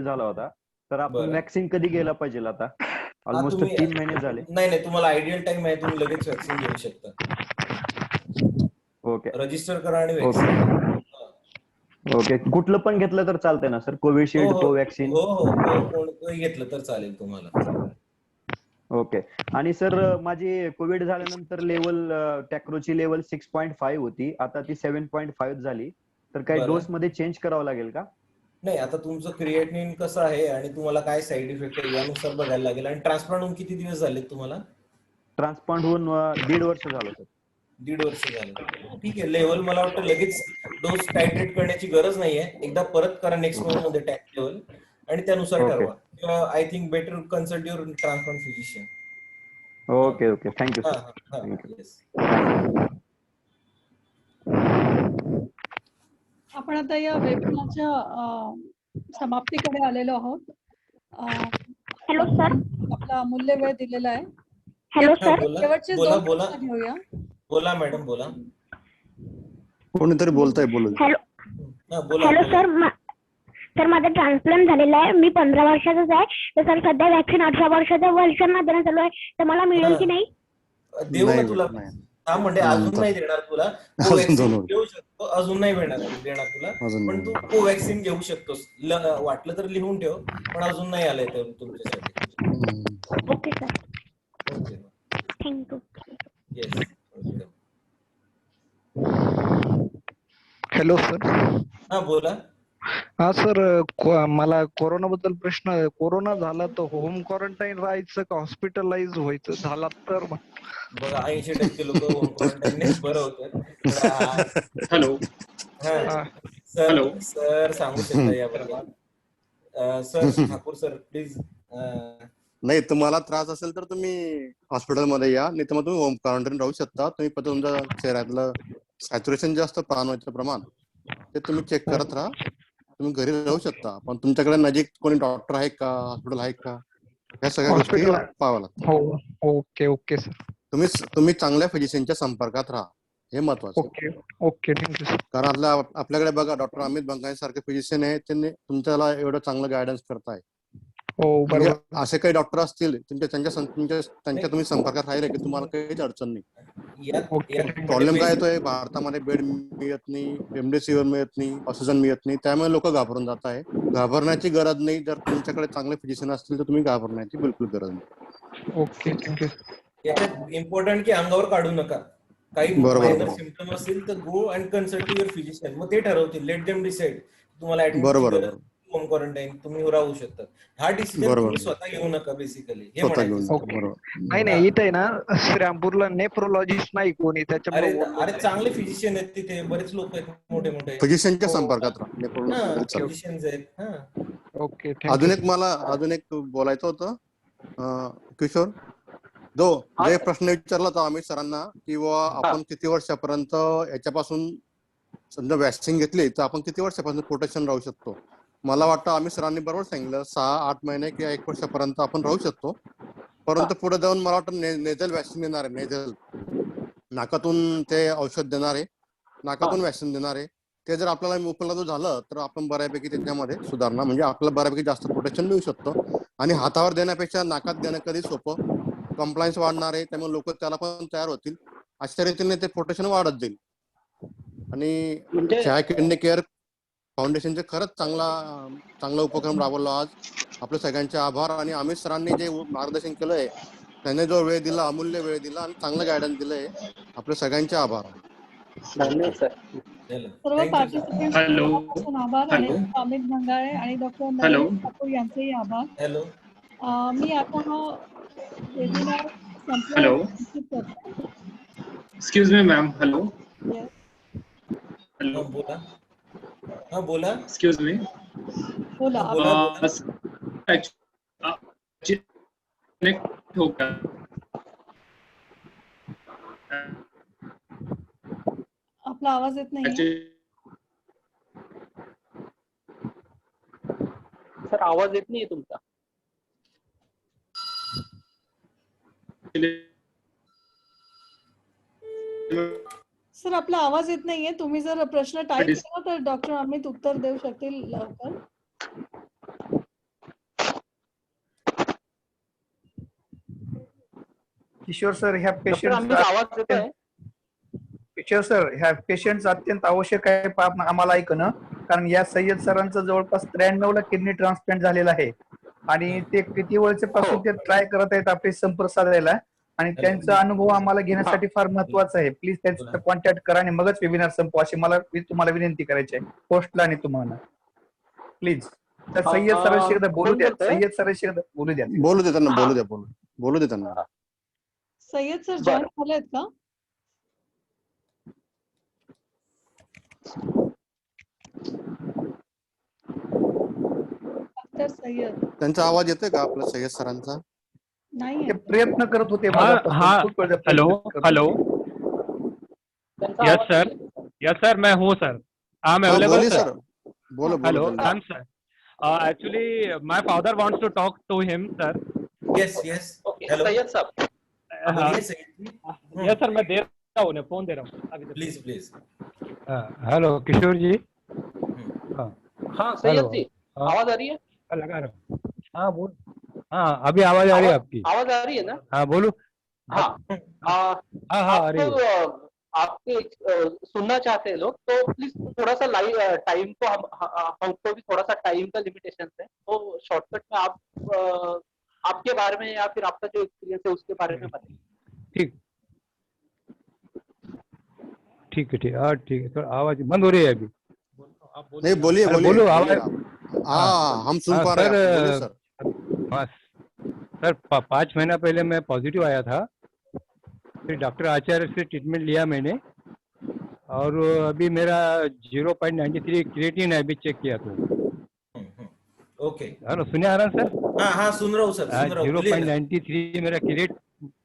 N: झाला होता, तर आपण वॅक्सिन कधी घ्यायला पाहिजे आता? ऑलमोस्ट 3 महिने झाले.
D: नाही, तुम्हाला आयडियल टाइम आहे, तुम्ही लगेच वॅक्सिन घेऊ शकता.
N: ओके,
D: रजिस्टर करा आणि वॅक्सिन.
N: ओके, कुठलं पण घेतलं तर चालतंय ना सर? Covishield, Covaxin?
D: हो कोणतंही घेतलं तर चालेल तुम्हाला.
N: ओके. आणि सर माझी कोविड झाल्यानंतर टॅक्रोची लेवल 6.5 होती, आता ती 7.5 झाली, तर काही डोस मध्ये चेंज करावं लागेल का?
D: नाही, आता तुमचं क्रिएटिनिन कसं आहे आणि तुम्हाला काय साईड इफेक्ट आहे यानुसार बघायला लागेल. आणि ट्रान्सप्लांट होऊन किती दिवस झाले तुम्हाला?
N: ट्रान्सप्लांट होऊन 1.5 वर्ष झालं सर.
D: 1.5 वर्ष झालं. ठीक आहे. लेवल मला वाटतं लगेच डोस टायट्रेट करण्याची गरज नाहीये. एकदा परत करा नेक्स्ट मंथ मध्ये टॅक लेवल आणि त्यानुसार ठरवा. किंवा I think better consult your transplant physician.
N: Okay, thank you sir.
A: आपण आता या वेबिनारच्या समाप्तीकडे आलेलो आहोत.
O: Hello sir.
A: आपला अमूल्य वेळ दिलेला आहे.
O: Hello sir.
A: शेवटचे 2 प्रश्न घेऊया.
D: बोला मॅडम, बोला.
C: कोणीतरी बोलताय, बोलू.
O: Hello sir. सर माझं ट्रान्सप्लांट झालेलं आहे. मी 15 वर्षाचाच आहे. तर सर सध्या वॅक्सिन 18 वर्षाच्या वर्षांना देणं चालू आहे, तर मला मिळेल की नाही?
D: देऊ ना तुला. म्हणजे अजून नाही देणार तुला. कोवॅक्सिन घेऊ शकतो, अजून नाही देणार तुला, पण तू कोवॅक्सिन घेऊ शकतोस. वाटलं तर लिहून ठेव, पण अजून नाही आलंय तर तुमच्यासाठी.
O: Okay sir. Thank you.
D: Yes.
E: Hello sir.
D: हा बोला.
E: हा सर, मला कोरोना बद्दल प्रश्न आहे. कोरोना झाला तर होम क्वारंटाईन राहायचं का हॉस्पिटलाइज व्हायचं? झाला तर
D: बघा 80% लोक होम क्वारंटाईन बरं होतात.
I: हॅलो.
D: सर सांगू शकता याबद्दल? Sir Thakur sir please.
C: नाही, तुम्हाला त्रास असेल तर तुम्ही हॉस्पिटलमध्ये या, नाही तर मग तुम्ही होम क्वारंटाईन राहू शकता. तुम्ही पण तुमच्या चेहऱ्यातलं सॅच्युरेशन जास्त प्राणवायूचं प्रमाण ते तुम्ही चेक करत राहा. तुम्ही घरी राहू शकता, पण तुमच्याकडे नजीक कोणी डॉक्टर आहे का, हॉस्पिटल आहे का, या सगळ्या गोष्टी पाहाव्या लागतात.
E: Okay sir.
C: तुम्ही चांगल्या फिजिशियनच्या संपर्कात राहा. हे महत्वाचं आहे.
G: Okay okay thank you sir.
C: कारण आपल्याकडे बघा डॉक्टर अमित बंगाई सारखे फिजिशियन आहे, त्यांनी तुमच्याला एवढं चांगलं गायडन्स करताय.
G: हो
C: म्हणजे
G: बरोबर.
C: असे काही डॉक्टर असतील त्यांच्या तुम्ही संपर्कात राहिले की तुम्हाला काहीच अडचण नाही. प्रॉब्लेम काय येतोय, भारतामध्ये बेड मिळत नाही, रेमडेसिवीर मिळत नाही, ऑक्सिजन मिळत नाही, त्यामुळे लोक घाबरून जात आहे. घाबरण्याची गरज नाही. जर तुमच्याकडे चांगले फिजिशियन असतील तर तुम्ही घाबरण्याची बिलकुल गरज नाही.
G: Okay thank you.
D: याच्यात इम्पॉर्टंट की अंगावर काढू नका. काही मायनर सिम्पटम असतील तर go and consult your physician. मग ते ठरवतील. Let them decide. तुम्हाला ऍडमिट होम क्वारंटाईन तुम्ही राहू शकता. हा डिसिजन तुम्ही स्वतः घेऊ नका बेसिकली. हे म्हणायचं.
G: नाही इथे ना श्रीरामपूरला नेफ्रोलॉजिस्ट नाही कोणी त्याच्यामुळे.
D: अरे चांगले फिजिशियन आहेत तिथे, बरेच लोक आहेत मोठे मोठे.
C: फिजिशियनच्या संपर्कात राहा.
D: फिजिशियन्स आहेत.
G: ओके.
C: अजून एक बोलायचं होतं किशोर. जे प्रश्न विचारला होता अमित सरांना की आपण किती वर्षापर्यंत याच्यापासून समजा वॅक्सिन घेतली तर आपण किती वर्षापासून प्रोटेक्शन राहू शकतो. मला वाटतं अमित सरांनी बरोबर सांगितलं 6-8 महिने किंवा 1 वर्षापर्यंत आपण राहू शकतो. परंतु पुढे जाऊन मला वाटतं नेझल वॅक्सिन देणार आहे. नेझल नाकातून ते औषध देणार आहे, नाकातून वॅक्सिन देणार आहे. ते जर आपल्याला उपलब्ध झालं तर आपण बऱ्यापैकी त्याच्यामध्ये सुधारणा म्हणजे आपल्याला बऱ्यापैकी जास्त प्रोटेक्शन मिळू शकतो. आणि हातावर देण्यापेक्षा नाकात देणं कधी सोपं, कम्प्लायन्स वाढणार आहे, त्यामुळे लोक त्याला पण तयार होतील. अशा रीतीने ते प्रोटेक्शन वाढत जाईल. आणि चाय किडनी केअर फाउंडेशनचे खरंच चांगला उपक्रम राबवला आज. आपल्या सगळ्यांचे आभार. आणि अमित सरांनी जे मार्गदर्शन केलंय, त्याने जो वेळ दिला, अमूल्य वेळ दिला आणि चांगलं गायडन्स दिलंय, आपल्या सगळ्यांचे आभार.
B: धन्यवाद सर.
A: सर्व पार्टिसिपेंट्स आभार आणि अमित भंगाळे आणि डॉक्टर नरेंद्र ठाकूर यांचेही आभार. मी आता हा वेबिनार संपला.
J: Excuse me ma'am. Hello.
D: Hello बोला.
J: Excuse me.
A: बोला. आपला आवाज येत नाही
B: सर. आवाज येत नाहीये तुमचा.
A: सर आपला आवाज येत नाहीये. तुम्ही जर प्रश्न टाईप केला तर डॉक्टर अमित उत्तर देऊ शकतील लवकर.
E: किशोर सर ह्या पेशंटचं अत्यंत आवश्यक आहे आम्हाला ऐकणं. कारण या सय्यद सरांचं जवळपास 93ला किडनी ट्रान्सप्लांट झालेला आहे आणि ते किती वर्षापासून ते ट्राय करत आहेत आपले संपर्क साधायला. आणि त्यांचा अनुभव आम्हाला घेण्यासाठी फार महत्वाचा आहे. प्लीज त्यांचा कॉन्टॅक्ट करा आणि मगच वेबिनार संपवा अशी मला तुम्हाला विनंती करायची आहे पोस्टला आणि तुम्हाला. प्लीज तर सय्यद सरांशी एकदा बोलू द्या. सय्यद सरांशी एकदा बोलू द्या.
C: बोलू दे त्यांना.
A: सय्यद सर जॉईन झालेत का? सय्यद
C: त्यांचा आवाज येतोय का आपल्या सय्यद सरांचा?
A: नाही.
E: प्रयत्न करत होते.
I: हेलो. यस सर मैं हूँ सर. I am available sir. Hello. I am sir. Actually my father wants to talk to him sir.
D: Yes.
B: Syed साहब.
I: यस सर मैं दे रहा हूँ, फोन दे रहा हूँ.
D: प्लीज.
F: हेलो किशोर जी.
B: हाँ सैयद जी, आवाज आ रही है?
F: लगा रहा हूँ. हाँ बोल. हाँ अभी आवाज आ रही है आपकी.
B: आवाज आ रही है ना?
F: हाँ बोलो.
B: हाँ आपके सुनना चाहते हैं लोग तो प्लीज थोड़ा सा लाइव टाइम को हमको भी थोड़ा सा टाइम का लिमिटेशन है, तो शॉर्टकट में आप आपके बारे में या फिर आपका जो एक्सपीरियंस है उसके बारे में बताइए.
F: ठीक है. तो आवाज बंद हो रही है अभी.
C: नहीं बोलिए.
F: बोलो आवाज.
C: हम सुन पा रहे हैं सर.
F: सर 5 महीना पहले मैं पॉजिटिव आया था, फिर डॉक्टर आचार्य से ट्रीटमेंट लिया मैंने और अभी मेरा 0.93 क्रिएटिन है. अभी चेक किया तो.
D: ओके.
F: हेलो सुने आ रहा है सर?
D: हाँ सुन रहा हूँ सर.
F: 0.93 मेरा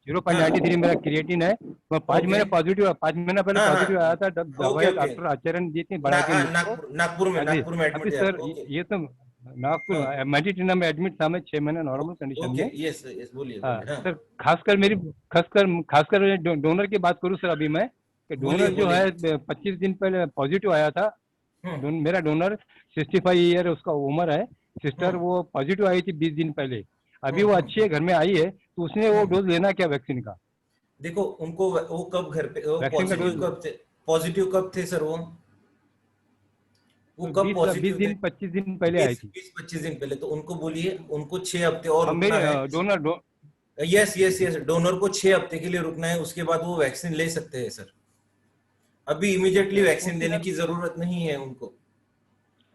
F: 0.93 मेरा क्रिएटिन है. मैं 5 महीने पॉजिटिव 5 महीना पहले पॉजिटिव आया था. दवाई डॉक्टर आचार्य ने दी थी बढ़ा के.
D: नागपुर में
F: अभी सर ये तो नागपुर मेडिटेना में एडमिट था मैं 6 महीने नॉर्मल कंडीशन में.
D: यस बोलिए.
F: सर खासकर डोनर की बात करूं सर. अभी मैं कि डोनर जो है 25 दिन पहले पॉजिटिव आया था। मेरा डोनर 65 ईयर उसका उम्र है। सिस्टर वो पॉजिटिव आई थी 20 दिन पहले। अभी वो अच्छी है, घर में आई है, तो उसने वो डोज लेना क्या वैक्सीन का?
D: देखो उनको वो कब घर पे
F: वैक्सीन का डोज
D: पॉजिटिव कब थे सर? वो कब पॉजिटिव
F: 25 दिन पहले आई थी।
D: 20-25 दिन पहले। तो उनको बोलिए उनको 6 हफ्ते और रुकना है।
F: Donor
D: yes yes yes, donor को 6 हफ्ते के लिए रुकना है, उसके बाद वो वैक्सीन ले सकते हैं सर। अभी इमीडिएटली वैक्सीन देने की जरूरत नहीं है उनको।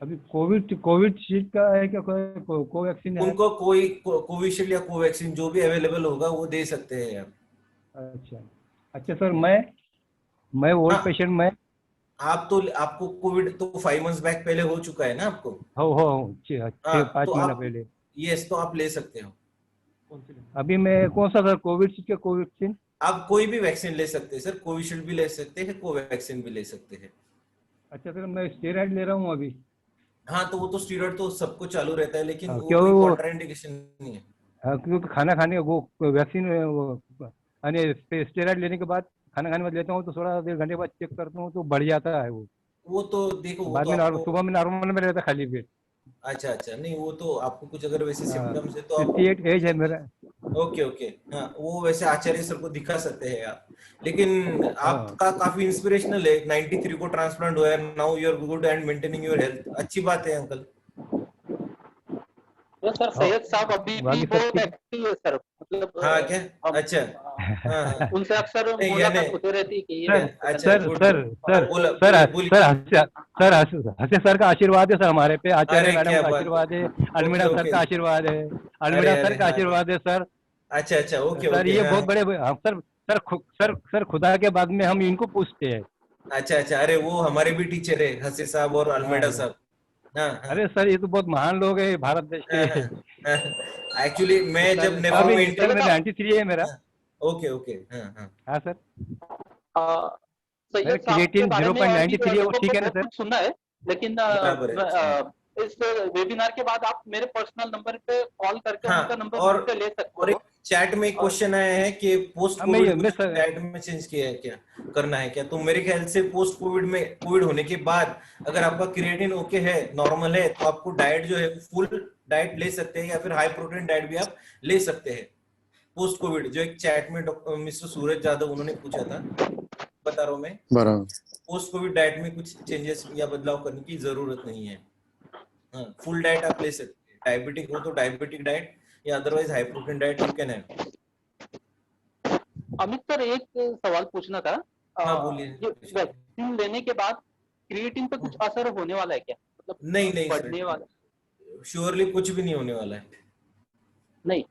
F: अभी कोविशील्ड का है क्या? कोवैक्सीन है?
D: उनको कोई कोविशील्ड या कोवैक्सीन जो भी अवेलेबल होगा वो दे सकते हैं आप।
F: अच्छा सर, मैं ओल्ड पेशेंट में।
D: आप तो आपको कोविड तो 5 मंथ्स बैक पहले हो चुका है ना आपको?
F: हो 5 महीना पहले।
D: यस, तो आप ले सकते हो।
F: अभी मैं कौन सा सर, कोविशील्ड के कोवैक्सीन?
D: आप कोई भी वैक्सीन ले सकते हैं सर, कोविशील्ड भी ले सकते हैं, कोवैक्सीन भी ले सकते हैं।
F: अच्छा सर, मैं स्टेरॉइड ले रहा हूँ अभी।
D: हाँ, तो वो तो स्टीरॉइड तो सबको चालू रहता है, लेकिन वो
F: क्यों
D: कोई
F: वो
D: कॉन्ट्राइंडिकेशन नहीं है।
F: क्योंकि खाना खाने वो वैक्सीन स्टेरॉइड लेने के बाद खाना खाने के बाद लेता हूँ तो थोड़ा देर घंटे बाद चेक करता हूँ तो बढ़ जाता है
D: वो तो देखो वो
F: बाद
D: तो
F: में सुबह में नॉर्मल में रहता खाली पेट।
D: अच्छा, नहीं वो तो आपको कुछ अगर वैसे सिम्टम्स है तो आप
F: 58 एज है मेरा।
D: ओके हाँ, वो वैसे आचार्य सर को दिखा सकते हैं आप, लेकिन आपका काफी इंस्पिरेशनल है। 93 को ट्रांसप्लांट हुआ है, now you are good and maintaining your health. अच्छी बात है अंकल।
B: तो सर सैयद साहब अभी भी बहुत एक्टिव है सर, मतलब
D: हाँ क्या? अच्छा
B: उनसे अक्सर मुलाकात होती रहती है कि
F: हंसे सर का आशीर्वाद है सर हमारे पे, आचार्य मैडम का आशीर्वाद है, अलमीरा सर का आशीर्वाद है, अलमीरा सर का आशीर्वाद है सर।
D: अच्छा ओके
F: सर, ये बहुत बड़े सर खुदा के बाद में हम इनको पूछते हैं।
D: अच्छा, अरे वो हमारे भी टीचर है, हंसे साहब और अलमीरा साहब।
F: अरे सर, ये तो बहुत महान लोग है भारत देश के।
D: एक्चुअली मैं जब नेपाल में
F: 93 है मेरा।
D: ओके
F: हाँ सर,
B: क्रिएटिन
F: 0.93 वो ठीक है ना सर?
B: सुना है, लेकिन इस वेबिनार के बाद आप मेरे पर्सनल नंबर पे कॉल करके उनका नंबर
D: और
B: ले सकते हो।
D: और चैट में एक क्वेश्चन आया है कि पोस्ट कोविड डाइट में चेंज किया है क्या, करना है क्या? तो मेरे ख्याल से पोस्ट कोविड होने के बाद अगर आपका क्रिएटिन ओके है, नॉर्मल है, तो आपको डाइट जो है फुल डाइट ले सकते हैं या फिर हाई प्रोटीन डाइट भी आप ले सकते हैं पोस्ट कोविड। जो एक चैट में मिस्टर सूरज यादव उन्होंने पूछा था, बता रहा हूँ मैं। पोस्ट कोविड डाइट में कुछ चेंजेस या बदलाव करने की जरूरत नहीं है। फुल डाइट आप ले सकते हैं। डायबिटिक हो तो डायबिटिक डाइट या otherwise high protein diet you can have.
B: Amit sir, एक सवाल पूछना था।
D: बोलिए।
B: वैक्सीन लेने के बाद क्रिएटिन पे कुछ असर होने वाला है क्या? मतलब
D: नहीं
B: बढ़ने वाला?
D: श्योरली कुछ भी नहीं होने वाला है। नहीं।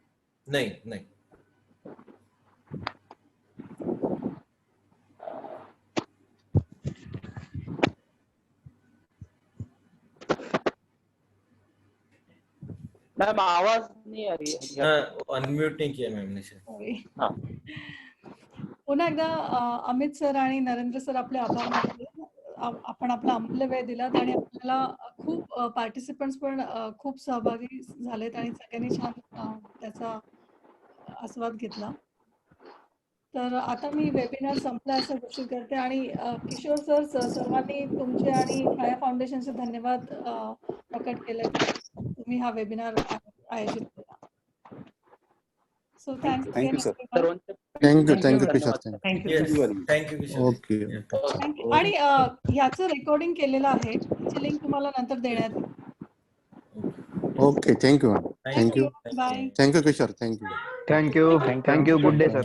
B: मैम आवाज नहीं आ रही है।
D: अनम्यूट नहीं किया मैम ने।
A: पुन्हा एकदा अमित सर आणि नरेंद्र सर आपले आभार मानते। आपण आपला अमूल्य वेळ दिलात आणि आपल्याला खूप पार्टिसिपंट्स पण खूप सहभागी झालेत आणि सगळ्यांनी छान त्याचा आस्वाद घेतला। तर आता मी वेबिनार संपला असं घोषित करते आणि किशोर सर सर्वांनी तुमचे आणि छाया फाउंडेशनचे धन्यवाद प्रकट केले की तुम्ही हा वेबिनार आयोजित केला। So thank you sir.
C: Thank you Kishore.
D: Thank you
C: okay.
A: आणि ह्याचं रेकॉर्डिंग केलेलं आहे, त्याची लिंक तुम्हाला नंतर देण्यात येईल।
C: Okay, thank you
A: bye.
C: Kishore. Thank you
N: good day sir.